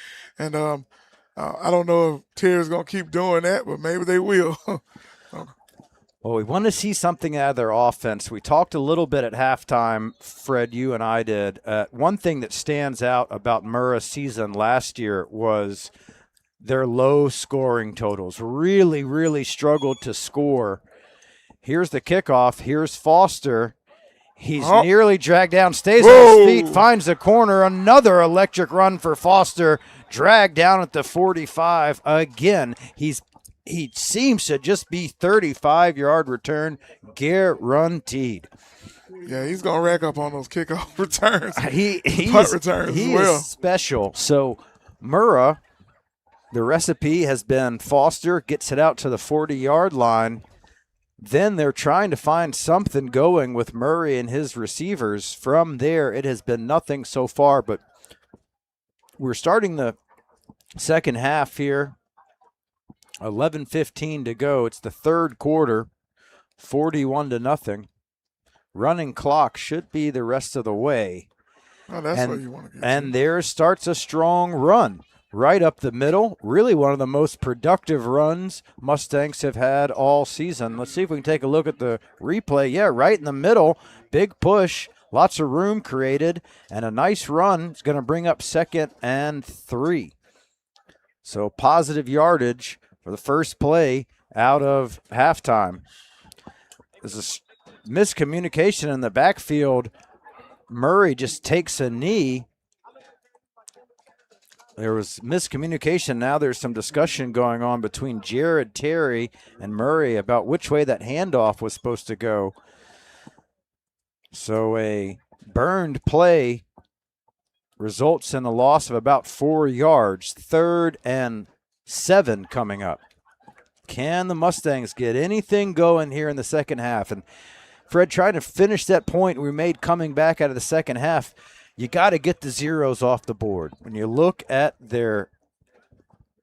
and I don't know if Terry's going to keep doing that, but maybe they will. Well, we want to see something out of their offense. We talked a little bit at halftime, Fred, you and I did. One thing that stands out about Murrah's season last year was their low scoring totals. Really, really struggled to score. Here's the kickoff. Here's Foster. He's nearly dragged down, stays on his feet, finds the corner. Another electric run for Foster. Dragged down at the 45. Again, he seems to just be 35-yard return guaranteed. Yeah, he's going to rack up on those kickoff returns. Punt returns he as well. Is special. So Murrah, the recipe has been Foster gets it out to the 40-yard line. Then they're trying to find something going with Murray and his receivers. From there, it has been nothing so far, but we're starting the second half here. 11:15 to go. It's the third quarter, 41-0. Running clock should be the rest of the way. Oh, that's what you want to get. And there starts a strong run right up the middle. Really one of the most productive runs Mustangs have had all season. Let's see if we can take a look at the replay. Yeah, right in the middle. Big push. Lots of room created. And a nice run. It's going to bring up 2nd and 3. So positive yardage for the first play out of halftime. There's a miscommunication in the backfield. Murray just takes a knee. There was miscommunication. Now there's some discussion going on between Jared Terry and Murray about which way that handoff was supposed to go. So a burned play results in a loss of about 4 yards. 3rd and 7 coming up. Can the Mustangs get anything going here in the second half? And Fred, trying to finish that point we made coming back out of the second half, you got to get the zeros off the board. When you look at their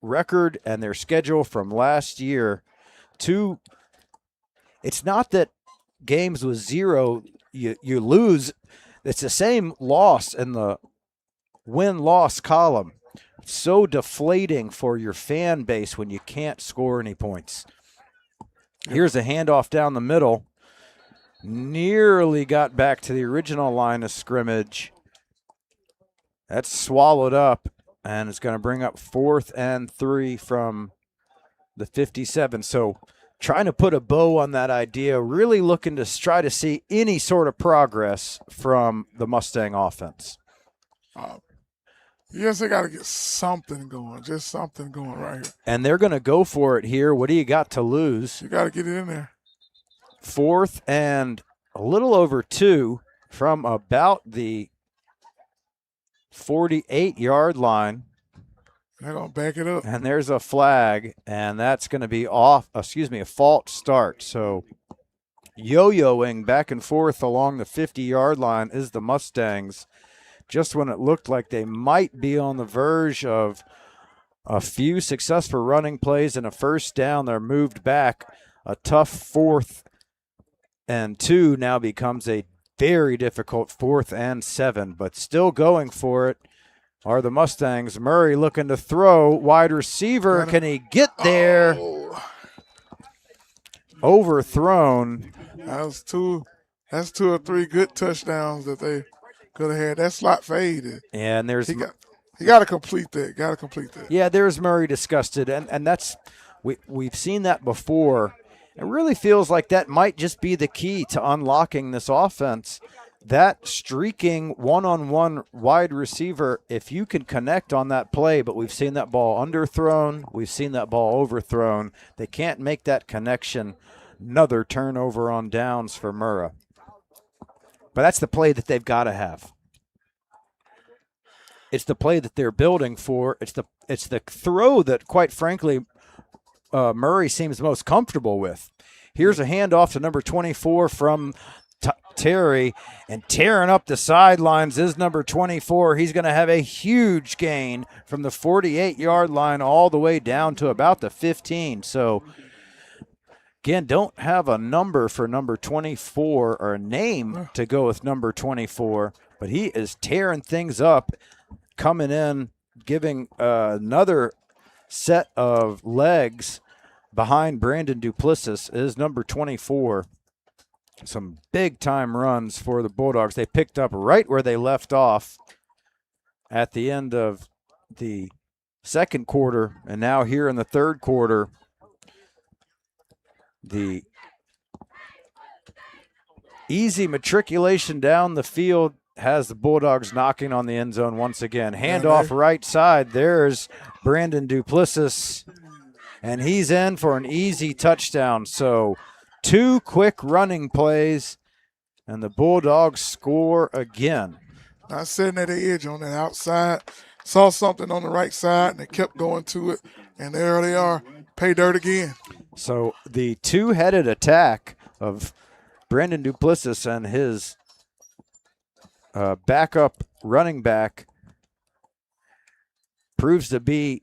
record and their schedule from last year, it's not that games with 0 you lose. It's the same loss in the win-loss column. So deflating for your fan base when you can't score any points. Here's a handoff down the middle. Nearly got back to the original line of scrimmage. That's swallowed up, and it's going to bring up 4th and 3 from the 57. So trying to put a bow on that idea, really looking to try to see any sort of progress from the Mustang offense. Yes, they got to get something going, just something going right here. And they're going to go for it here. What do you got to lose? You got to get it in there. 4th and a little over 2 from about the 48-yard line. They're going to back it up. And there's a flag, and that's going to be a false start. So yo-yoing back and forth along the 50-yard line is the Mustangs. Just when it looked like they might be on the verge of a few successful running plays and a first down, they're moved back. A tough 4th and 2 now becomes a very difficult 4th and 7, but still going for it are the Mustangs. Murray looking to throw. Wide receiver, can he get there? Oh, Overthrown. that's two or three good touchdowns that they could have had. That slot fade. And there's He got to complete that. Got to complete that. Yeah, there's Murray disgusted, and that's we've seen that before. It really feels like that might just be the key to unlocking this offense. That streaking one-on-one wide receiver, if you can connect on that play, but we've seen that ball underthrown, we've seen that ball overthrown. They can't make that connection. Another turnover on downs for Murrah. But that's the play that they've got to have. It's the play that they're building for. It's the throw that, quite frankly, Murray seems most comfortable with. Here's a handoff to number 24 from Terry, and tearing up the sidelines is number 24. He's going to have a huge gain from the 48-yard line all the way down to about the 15. So, again, don't have a number for number 24 or a name to go with number 24, but he is tearing things up, coming in, giving another set of legs behind Brandon Duplessis is number 24. Some big-time runs for the Bulldogs. They picked up right where they left off at the end of the second quarter, and now here in the third quarter, the easy matriculation down the field has the Bulldogs knocking on the end zone once again. Handoff right side. There's Brandon Duplessis, and he's in for an easy touchdown. So 2 quick running plays, and the Bulldogs score again. Not sitting at the edge on the outside. Saw something on the right side, and they kept going to it, and there they are. Pay dirt again. So the two-headed attack of Brandon Duplessis and his backup running back proves to be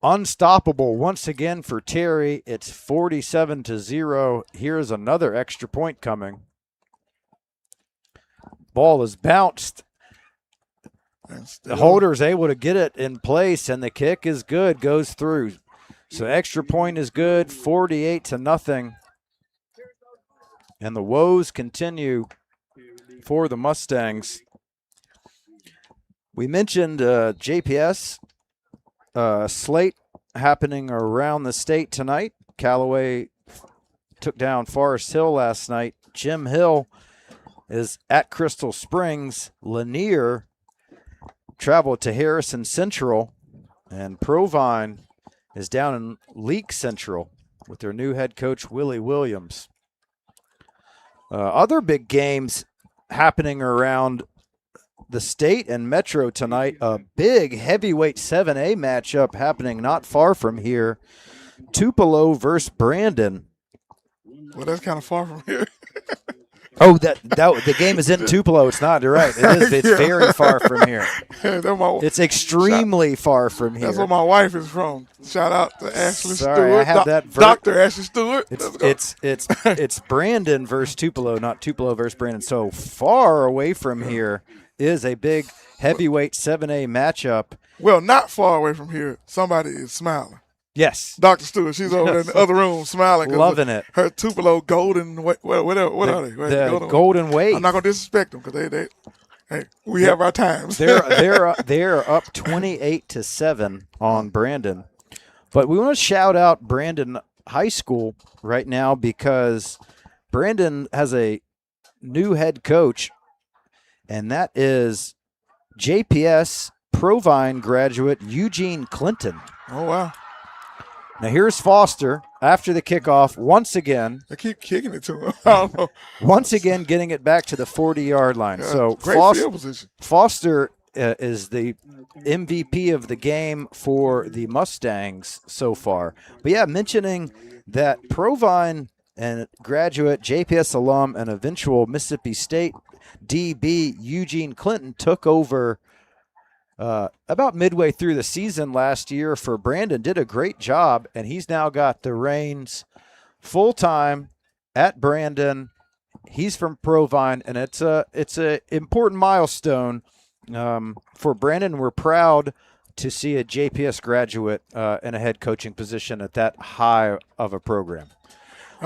unstoppable once again for Terry. It's 47-0. Here's another extra point coming. Ball is bounced. The holder is able to get it in place, and the kick is good, goes through. So extra point is good, 48-0. And the woes continue for the Mustangs. We mentioned JPS slate happening around the state tonight. Callaway took down Forest Hill last night. Jim Hill is at Crystal Springs. Lanier traveled to Harrison Central, and Provine is down in Leake Central with their new head coach, Willie Williams. Other big games happening around the state and metro tonight. A big heavyweight 7A matchup happening not far from here. Tupelo versus Brandon. Well, that's kind of far from here. Oh, that the game is in Tupelo. It's not. You're right. It is. It's very far from here. It's extremely far from here. That's where my wife is from. Shout out to Ashley Sorry, Stewart. I have that. Dr. Ashley Stewart. It's Brandon versus Tupelo, not Tupelo versus Brandon. So far away from here is a big heavyweight 7A matchup. Well, not far away from here. Somebody is smiling. Yes. Dr. Stewart, she's over there in the other room smiling. Loving it. Her Tupelo golden, what are they? The golden wave. I'm not going to disrespect them because we have our times. They're up 28-7 on Brandon. But we want to shout out Brandon High School right now because Brandon has a new head coach, and that is JPS Provine graduate Eugene Clinton. Oh, wow. Now here's Foster after the kickoff once again. They keep kicking it to him. I don't know. Once again getting it back to the 40-yard line. Yeah, So great field position. Foster is the MVP of the game for the Mustangs so far. But yeah, mentioning that Provine and graduate, JPS alum, and eventual Mississippi State DB Eugene Clinton took over about midway through the season last year for Brandon, did a great job, and he's now got the reins full-time at Brandon. He's from Provine, and it's a important milestone for Brandon. We're proud to see a JPS graduate in a head coaching position at that high of a program.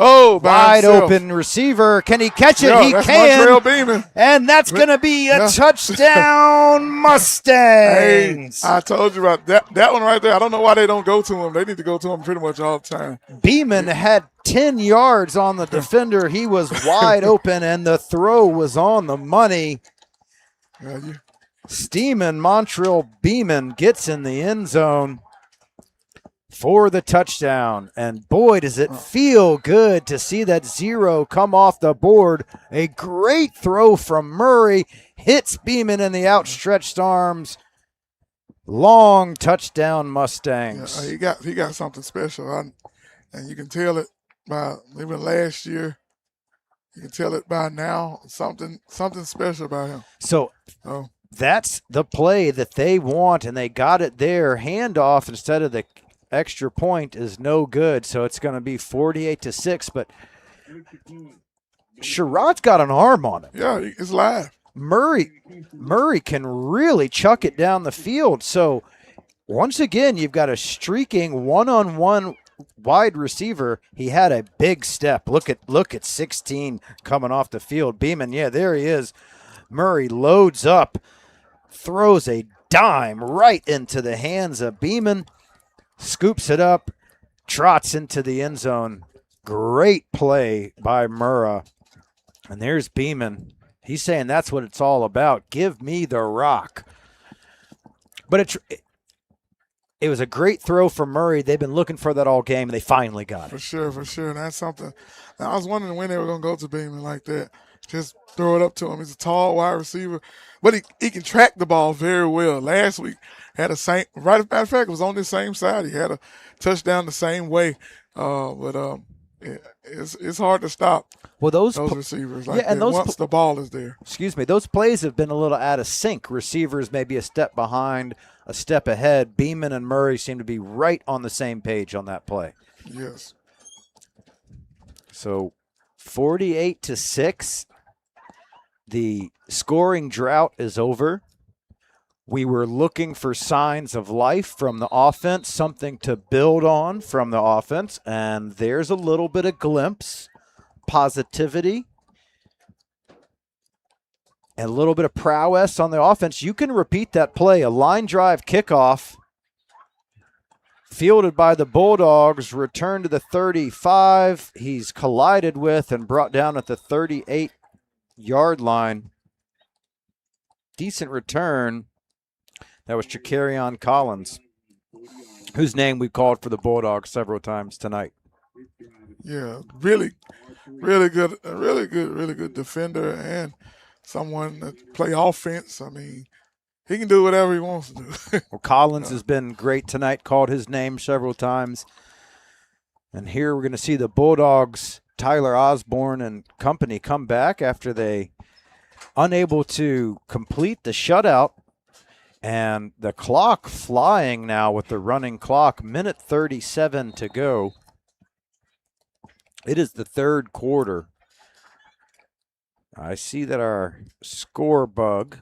Oh, Wide open receiver. Can he catch it? Yeah, He that's can. Montreal Beeman. And that's going to be a touchdown, Mustangs. Hey, I told you about that one right there. I don't know why they don't go to him. They need to go to him pretty much all the time. Beeman had 10 yards on the defender. He was wide open, and the throw was on the money. Yeah, Steeman Montreal Beeman gets in the end zone for the touchdown. And boy, does it feel good to see that 0 come off the board. A great throw from Murray. Hits Beeman in the outstretched arms. Long touchdown, Mustangs. Yeah, he got something special. And you can tell it by even last year. You can tell it by now. Something special about him. So that's the play that they want, and they got it there. Handoff instead of the extra point is no good, so it's going to be 48-6. But Sherrod's got an arm on it. Yeah, it's live. Murray can really chuck it down the field. So once again, you've got a streaking one-on-one wide receiver. He had a big step. Look at 16 coming off the field. Beeman, yeah, there he is. Murray loads up, throws a dime right into the hands of Beeman, scoops it up, trots into the end zone. Great play by Murrah. And there's Beeman. He's saying that's what it's all about. Give me the rock. But it was a great throw from Murray. They've been looking for that all game, and they finally got it. For sure. And that's something. Now, I was wondering when they were going to go to Beeman like that. Just throw it up to him. He's a tall wide receiver, but he can track the ball very well. Last week had matter of fact, it was on the same side. He had a touchdown the same way. It's hard to stop those receivers like that once the ball is there. Excuse me. Those plays have been a little out of sync. Receivers maybe a step behind, a step ahead. Beeman and Murray seem to be right on the same page on that play. Yes. So 48-6. The scoring drought is over. We were looking for signs of life from the offense, something to build on from the offense, and there's a little bit of glimpse, positivity, and a little bit of prowess on the offense. You can repeat that play, a line drive kickoff, fielded by the Bulldogs, returned to the 35. He's collided with and brought down at the 38-yard line. Decent return. That was Chakarion Collins, whose name we called for the Bulldogs several times tonight. Yeah, really good defender and someone that play offense. I mean, he can do whatever he wants to do. Well, Collins has been great tonight, called his name several times. And here we're going to see the Bulldogs, Tyler Osborne and company, come back after they unable to complete the shutout. And the clock flying now with the running clock, minute 37 to go. It is the third quarter. I see that our score bug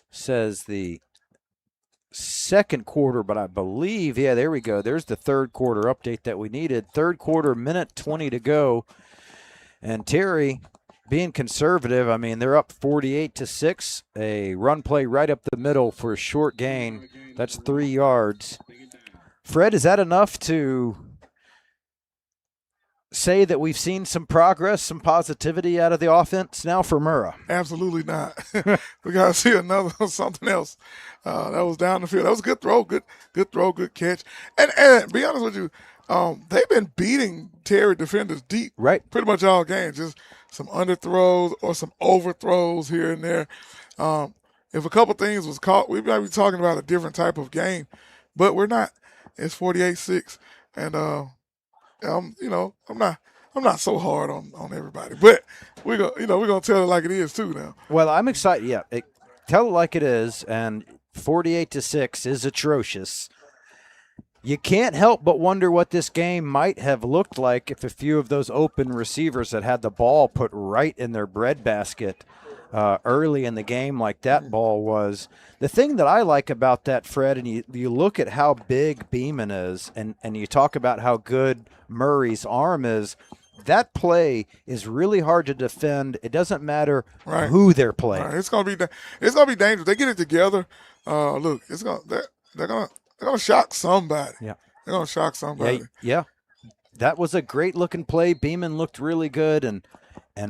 says the second quarter, but I believe, yeah, there we go. There's the third quarter update that we needed. Third quarter, minute 20 to go. And Terry, being conservative, I mean, they're up 48-6. A run play right up the middle for a short gain. That's 3 yards. Fred, is that enough to say that we've seen some progress, some positivity out of the offense now for Murrah? Absolutely not. We got to see something else. That was down the field. That was a good throw, good throw, good catch. And be honest with you, they've been beating Terry defenders deep, right? Pretty much all game. Just some underthrows or some overthrows here and there. If a couple things was caught, we might be talking about a different type of game, but we're not. It's 48-6, and I'm I'm not so hard on everybody, but we're gonna tell it like it is too now. Well, I'm excited. Yeah, tell it like it is, and 48-6 is atrocious. You can't help but wonder what this game might have looked like if a few of those open receivers that had the ball put right in their breadbasket early in the game, like that ball was. The thing that I like about that, Fred, and you look at how big Beeman is, and you talk about how good Murray's arm is. That play is really hard to defend. It doesn't matter who they're playing. Right. It's gonna be dangerous. They get it together. Look, they're gonna shock somebody. Yeah, they're gonna shock somebody. Yeah. That was a great looking play. Beeman looked really good, and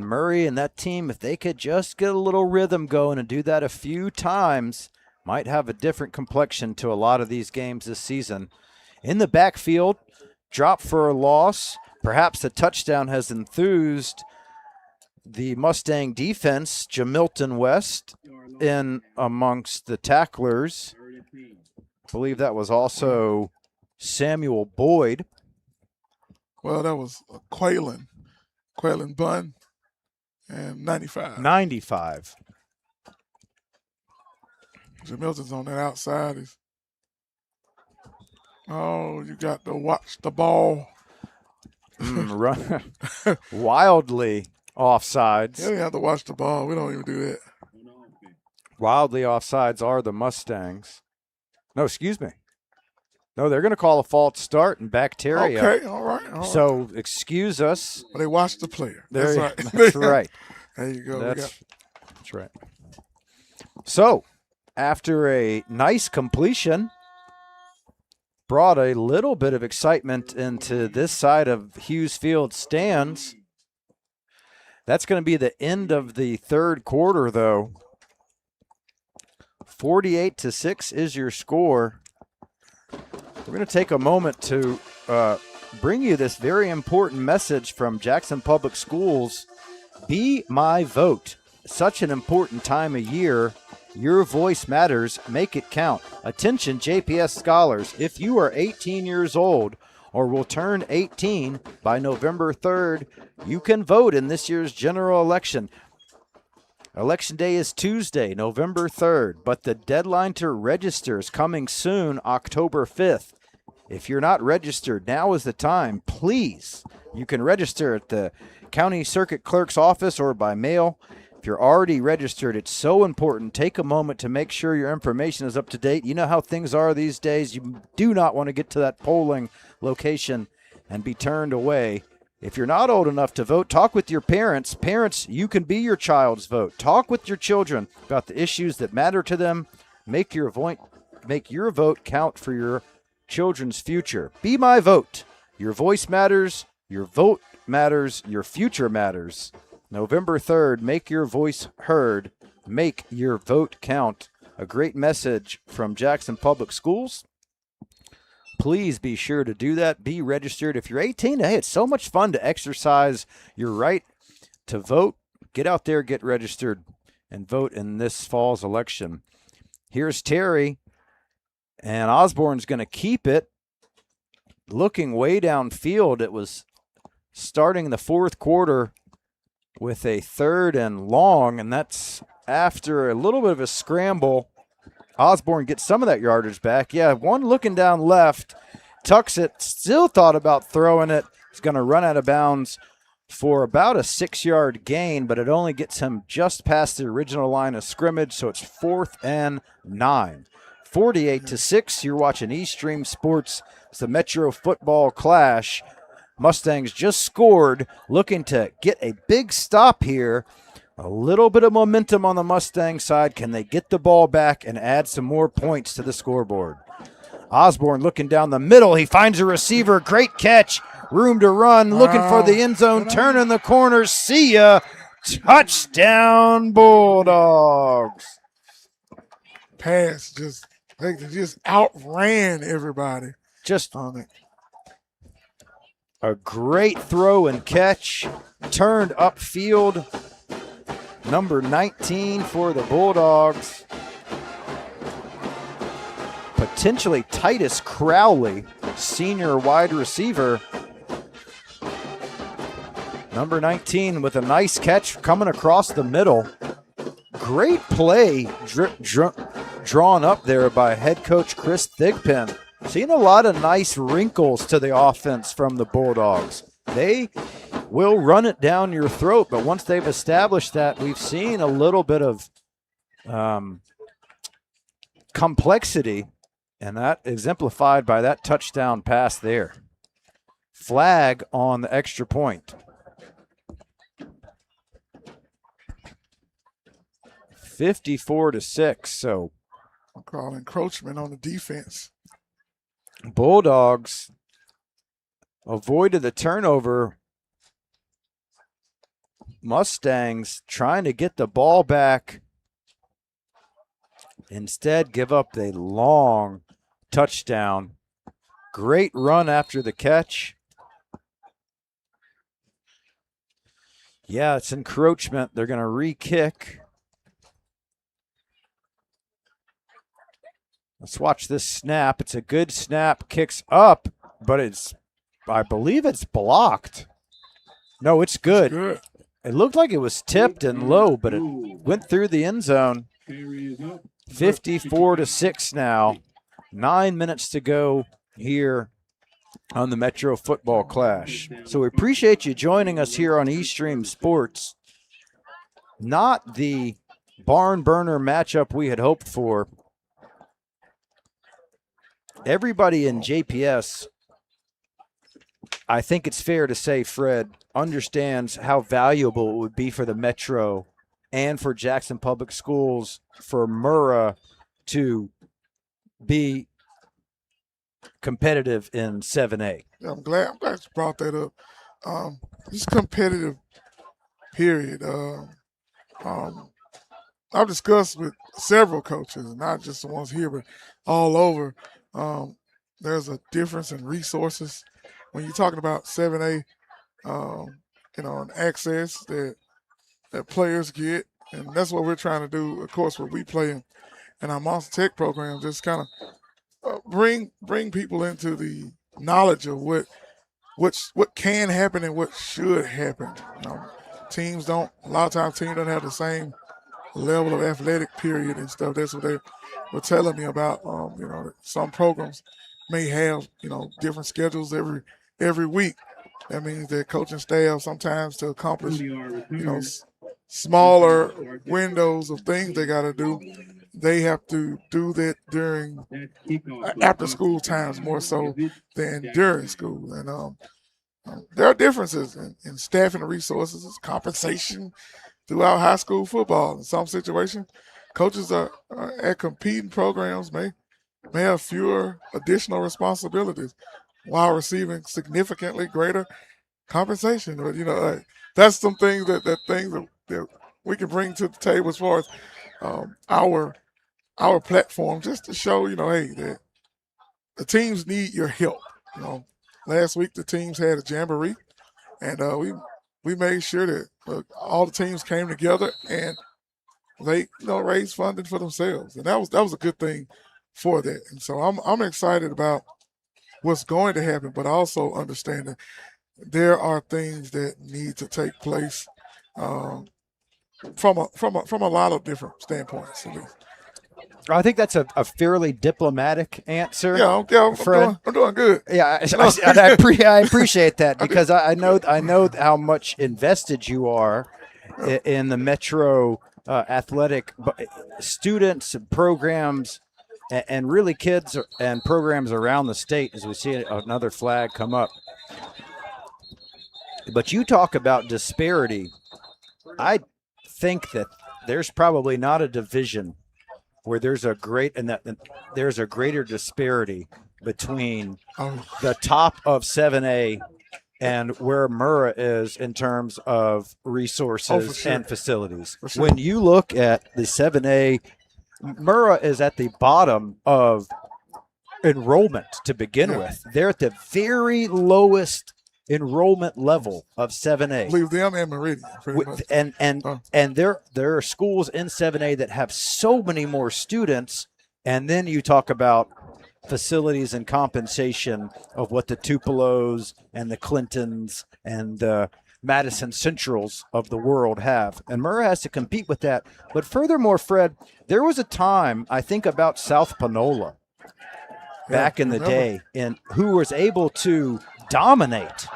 Murray and that team, if they could just get a little rhythm going and do that a few times, might have a different complexion to a lot of these games this season. In the backfield, drop for a loss. Perhaps the touchdown has enthused the Mustang defense. Jamilton West in amongst the tacklers. I believe that was also Samuel Boyd. Well, that was Quaylen Bunn, and 95. 95. Jamilton's on that outside. You got to watch the ball. Run wildly offsides. Yeah, you have to watch the ball. We don't even do that. Wildly offsides are the Mustangs. No, excuse me. No, they're going to call a false start and back Terry up. Okay, all right. So excuse us. Well, they watch the player. That's right. That's right. There you go. That's right. So after a nice completion, brought a little bit of excitement into this side of Hughes Field stands. That's going to be the end of the third quarter, though. 48-6 is your score. We're going to take a moment to bring you this very important message from Jackson Public Schools. Be my vote. Such an important time of year. Your voice matters. Make it count. Attention, JPS scholars. If you are 18 years old or will turn 18 by November 3rd, you can vote in this year's general election. Election day is Tuesday, November 3rd, but the deadline to register is coming soon, October 5th. If you're not registered, now is the time. Please, you can register at the county circuit clerk's office or by mail. If you're already registered, it's so important. Take a moment to make sure your information is up to date. You know how things are these days. You do not want to get to that polling location and be turned away. If you're not old enough to vote, talk with your parents. Parents, you can be your child's vote. Talk with your children about the issues that matter to them. Make your vote count for your children's future. Be my vote. Your voice matters. Your vote matters. Your future matters. November 3rd, make your voice heard. Make your vote count. A great message from Jackson Public Schools. Please be sure to do that. Be registered. If you're 18, hey, it's so much fun to exercise your right to vote. Get out there, get registered, and vote in this fall's election. Here's Terry, and Osborne's going to keep it. Looking way downfield, it was starting the fourth quarter with a 3rd and long, and that's after a little bit of a scramble. Osborne gets some of that yardage back. Yeah, one looking down left, tucks it, still thought about throwing it. He's going to run out of bounds for about a 6-yard gain, but it only gets him just past the original line of scrimmage, so it's 4th and 9. 48-6, you're watching East Stream Sports. It's the Metro Football Clash. Mustangs just scored, looking to get a big stop here. A little bit of momentum on the Mustang side. Can they get the ball back and add some more points to the scoreboard? Osborne looking down the middle. He finds a receiver. Great catch. Room to run. Looking for the end zone. Turning the corner. See ya. Touchdown, Bulldogs. Pass they just outran everybody. Just on it. A great throw and catch. Turned upfield. Number 19 for the Bulldogs. Potentially Titus Crowley, senior wide receiver. Number 19 with a nice catch coming across the middle. Great play drawn up there by head coach Chris Thigpen. Seeing a lot of nice wrinkles to the offense from the Bulldogs. They will run it down your throat, but once they've established that, we've seen a little bit of complexity, and that exemplified by that touchdown pass there. Flag on the extra point. 54-6, so I'll call encroachment on the defense. Bulldogs avoided the turnover. Mustangs trying to get the ball back. Instead, give up a long touchdown. Great run after the catch. Yeah, it's encroachment. They're going to re-kick. Let's watch this snap. It's a good snap. Kicks up, but I believe it's blocked. No, it's good. Good. It looked like it was tipped and low, but it went through the end zone. 54-6 now. 9 minutes to go here on the Metro Football Clash. So we appreciate you joining us here on eStream Sports. Not the barn burner matchup we had hoped for. Everybody in JPS, I think it's fair to say, Fred, understands how valuable it would be for the Metro and for Jackson Public Schools for Murrah to be competitive in 7A. Yeah, I'm glad you brought that up. This competitive period. I've discussed with several coaches, not just the ones here, but all over. There's a difference in resources when you're talking about 7A. And access that players get, and that's what we're trying to do. Of course, what we play in our Monster Tech program, just kind of bring people into the knowledge of what can happen and what should happen. A lot of times teams don't have the same level of athletic period and stuff. That's what they were telling me about. Some programs may have different schedules every week. That means that coaching staff sometimes to accomplish smaller windows of things they got to do, they have to do that during after school times more so than during school. And there are differences in staffing and resources, compensation throughout high school football. In some situations, coaches are at competing programs may have fewer additional responsibilities while receiving significantly greater compensation. But that's some things that we can bring to the table as far as our platform, just to show hey, that the teams need your help. Last week the teams had a jamboree, and we made sure that all the teams came together and they raised funding for themselves, and that was a good thing for that. And so I'm excited about what's going to happen, but also understanding there are things that need to take place from a lot of different standpoints. At least. I think that's a fairly diplomatic answer. Yeah, Fred. I'm doing good. Yeah, I appreciate that because I know how much invested you are in the Metro athletic students and programs. And really kids and programs around the state as we see another flag come up. But you talk about disparity. I think that there's probably not a division where there's a greater disparity between the top of 7A and where Murrah is in terms of resources and facilities. For sure. When you look at the 7A, Murrah is at the bottom of enrollment to begin with. They're at the very lowest enrollment level of 7A. I believe them and Meridian, pretty much. And there are schools in 7A that have so many more students, and then you talk about facilities and compensation of what the Tupelos and the Clintons and the Madison Centrals of the world have. And Murrah has to compete with that. But furthermore, Fred, there was a time, I think about South Panola back in the day, and who was able to dominate.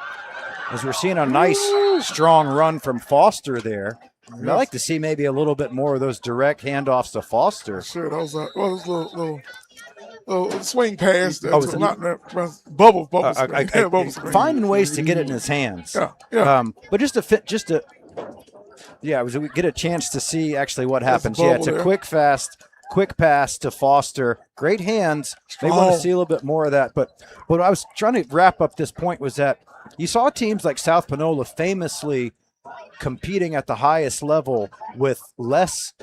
As we're seeing a nice, strong run from Foster there. I'd like to see maybe a little bit more of those direct handoffs to Foster. Sure, those little swing pass. Bubble screen. Finding ways to get it in his hands. Yeah. But we get a chance to see actually what happens. There's a It's a bubble quick pass to Foster. Great hands. Maybe want to see a little bit more of that. But what I was trying to wrap up this point was that you saw teams like South Panola famously competing at the highest level with less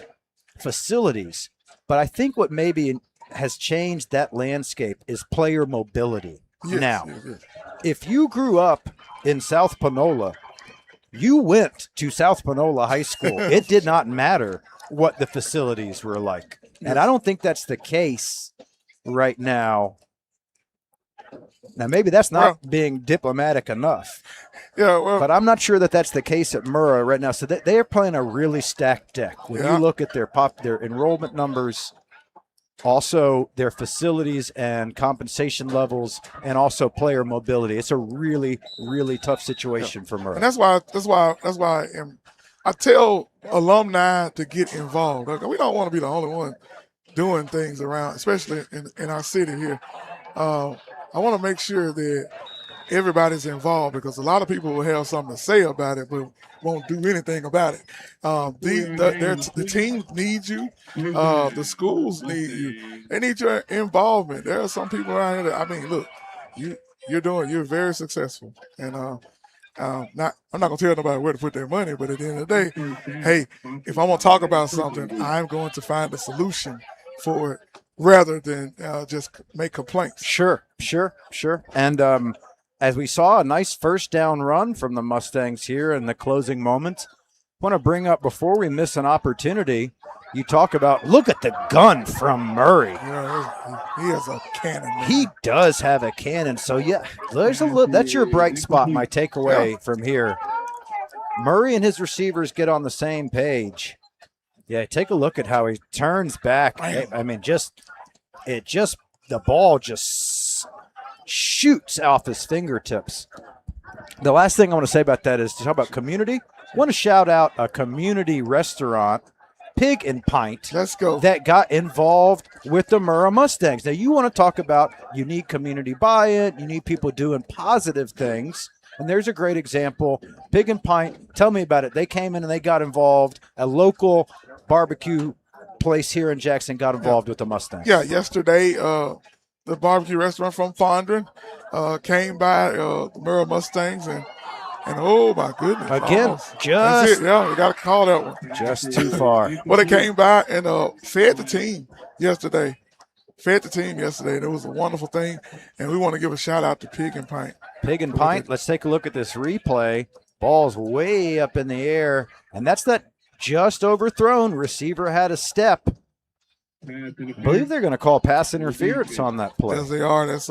facilities. But I think what maybe has changed that landscape is player mobility. Now, if you grew up in South Panola, you went to South Panola High School. It did not matter what the facilities were like. And I don't think that's the case right now. Now, maybe that's not being diplomatic enough. But I'm not sure that that's the case at Murrah right now. So they are playing a really stacked deck. When you look at their enrollment numbers, also their facilities and compensation levels, and also player mobility, it's a really, really tough situation for Murrah. And that's why I tell alumni to get involved. We don't want to be the only one doing things around, especially in our city here. I want to make sure that everybody's involved, because a lot of people will have something to say about it but won't do anything about it. The team needs you. The schools need you. They need your involvement. There are some people around here that, look, you're very successful. And I'm not going to tell nobody where to put their money, but at the end of the day, hey, if I'm going to talk about something, I'm going to find a solution for it rather than just make complaints. Sure. And as we saw, a nice first down run from the Mustangs here in the closing moments. I want to bring up, before we miss an opportunity, you talk about, look at the gun from Murray. He has a cannon. Man. He does have a cannon. So, there's a little. That's your bright spot, my takeaway from here. Murray and his receivers get on the same page. Yeah, take a look at how he turns back. The ball just shoots off his fingertips. The last thing I want to say about that is to talk about community. I want to shout out a community restaurant, Pig and Pint. Let's go. That got involved with the Murrah Mustangs. Now, you want to talk about you need community buy-in, you need people doing positive things. And there's a great example. Pig and Pint, tell me about it. They came in and they got involved. A local barbecue place here in Jackson got involved with the Mustangs. Yeah, yesterday, the barbecue restaurant from Fondren came by the Murrah Mustangs, and oh my goodness! Again, that's it. Yeah, we got to call that one. Just too far. Well, they came by and fed the team yesterday. And it was a wonderful thing, and we want to give a shout out to Pig and Pint. Pig and Pint. Let's take a look at this replay. Ball's way up in the air, and that's that just overthrown. Receiver had a step. I believe they're going to call pass interference on that play. Yes, they are. That's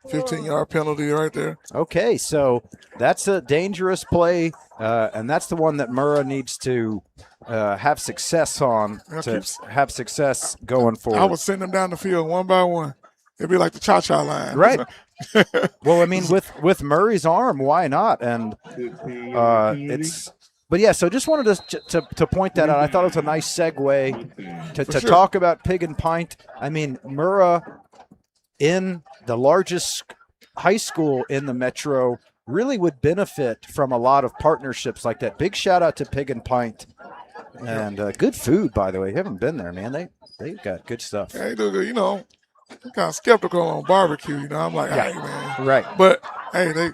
15-yard penalty right there. Okay, so that's a dangerous play, and that's the one that Murrah needs to have success on have success going forward. I would send them down the field one by one. It'd be like the cha-cha line. Right. Well, with Murray's arm, why not? And it's – but, yeah, so just wanted to point that out. I thought it was a nice segue to talk about Pig and Pint. Murrah, in the largest high school in the metro, really would benefit from a lot of partnerships like that. Big shout-out to Pig and Pint. And good food, by the way. You haven't been there, man. They've got good stuff. Yeah, they do good. I'm kind of skeptical on barbecue. I'm like, hey, man. Right. But, hey,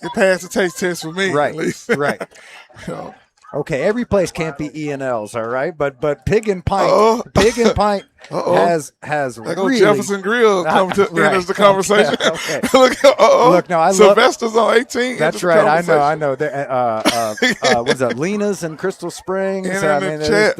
it passed the taste test for me, right, at least. Right. Okay, every place can't be E&Ls, all right? But Pig and Pint has Like really Jefferson Grill come to right. enters the conversation. Okay. Look, no, I love. Sylvester's on 18. That's enters the right. conversation. I know. Was that Lena's in Crystal Springs? And I in mean, the chat.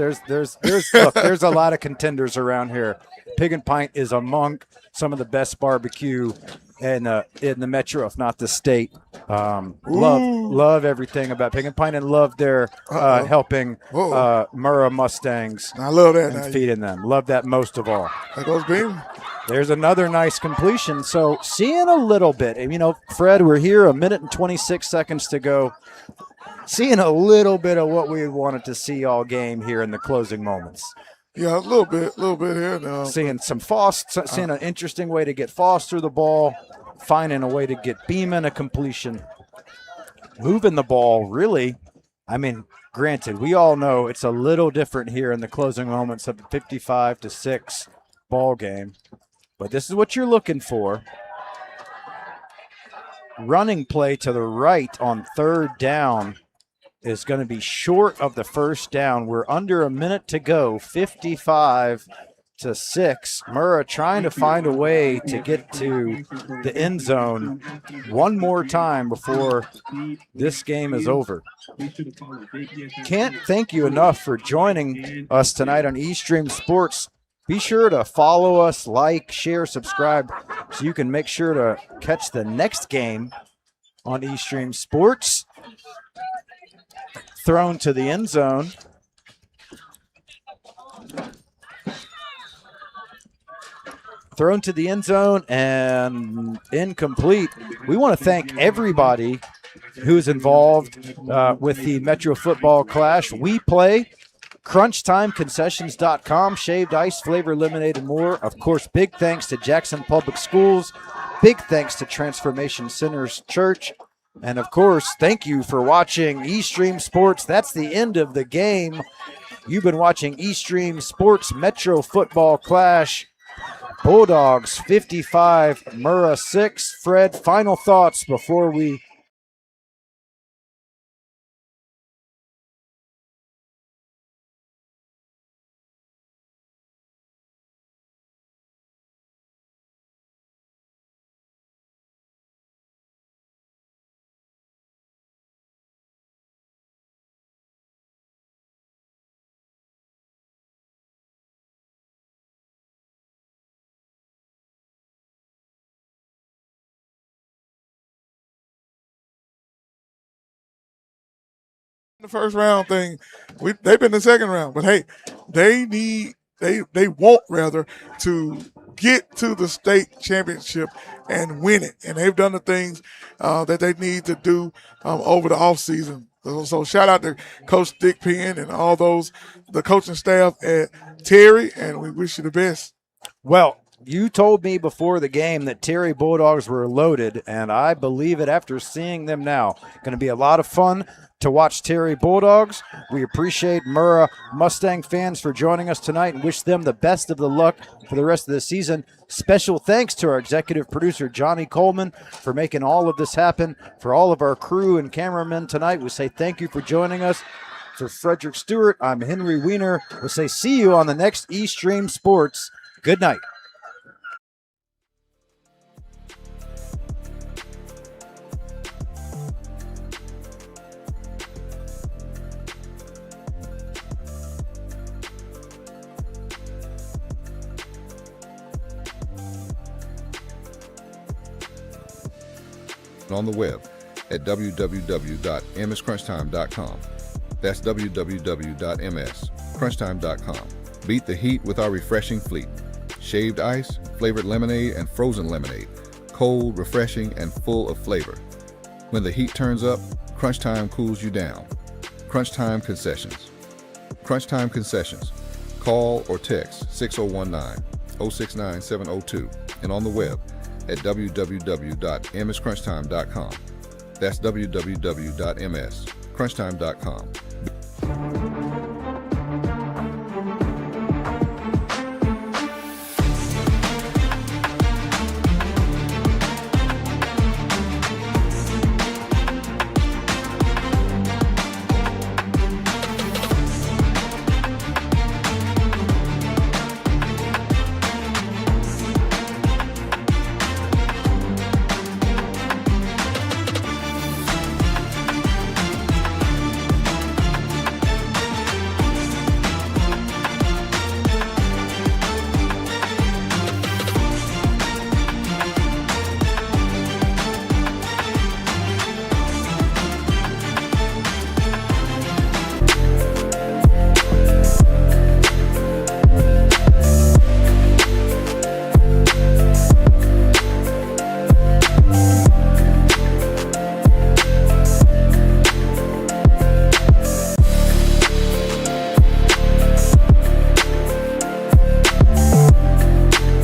there's a lot of contenders around here. Pig and Pint is among some of the best barbecue in the metro, if not the state. Love everything about Pig and Pint, and love their helping Murrah Mustangs I love that. and feeding them. Love that most of all. That goes Beam. There's another nice completion. So seeing a little bit, Fred, we're here, a minute and 26 seconds to go. Seeing a little bit of what we wanted to see all game here in the closing moments. Yeah, a little bit here. Seeing seeing an interesting way to get Foster the ball, finding a way to get Beeman a completion, moving the ball really. Granted, we all know it's a little different here in the closing moments of a 55-6 ball game, but this is what you're looking for. Running play to the right on third down is going to be short of the first down. We're under a minute to go, 55-6. Murrah trying to find a way to get to the end zone one more time before this game is over. Can't thank you enough for joining us tonight on eStream Sports. Be sure to follow us, like, share, subscribe, so you can make sure to catch the next game on eStream Sports. Thrown to the end zone. Thrown to the end zone and incomplete. We want to thank everybody who's involved with the Metro Football Clash. We play CrunchTimeConcessions.com, shaved ice, flavor, lemonade, and more. Of course, big thanks to Jackson Public Schools. Big thanks to Transformation Sinners Church. And, of course, thank you for watching eStream Sports. That's the end of the game. You've been watching eStream Sports Metro Football Clash. Bulldogs 55, Murrah 6. Fred, final thoughts before we... The first round thing, they've been the second round, but hey, they want rather to get to the state championship and win it, and they've done the things that they need to do over the offseason. So shout out to Coach Dick Penn and all the coaching staff at Terry, and we wish you the best. Well, you told me before the game that Terry Bulldogs were loaded, and I believe it after seeing them now. Going to be a lot of fun to watch Terry Bulldogs. We appreciate Murrah Mustang fans for joining us tonight and wish them the best of the luck for the rest of the season. Special thanks to our executive producer, Johnny Coleman, for making all of this happen. For all of our crew and cameramen tonight, we say thank you for joining us. For Frederick Stewart, I'm Henry Weiner. We'll say see you on the next eStream Sports. Good night. On the web at www.mscrunchtime.com. That's www.mscrunchtime.com. Beat the heat with our refreshing fleet. Shaved ice, flavored lemonade, and frozen lemonade. Cold, refreshing, and full of flavor. When the heat turns up, Crunch Time cools you down. Crunch Time Concessions. Crunch Time Concessions. Call or text 6019-069-702 and on the web at www.mscrunchtime.com. That's www.mscrunchtime.com.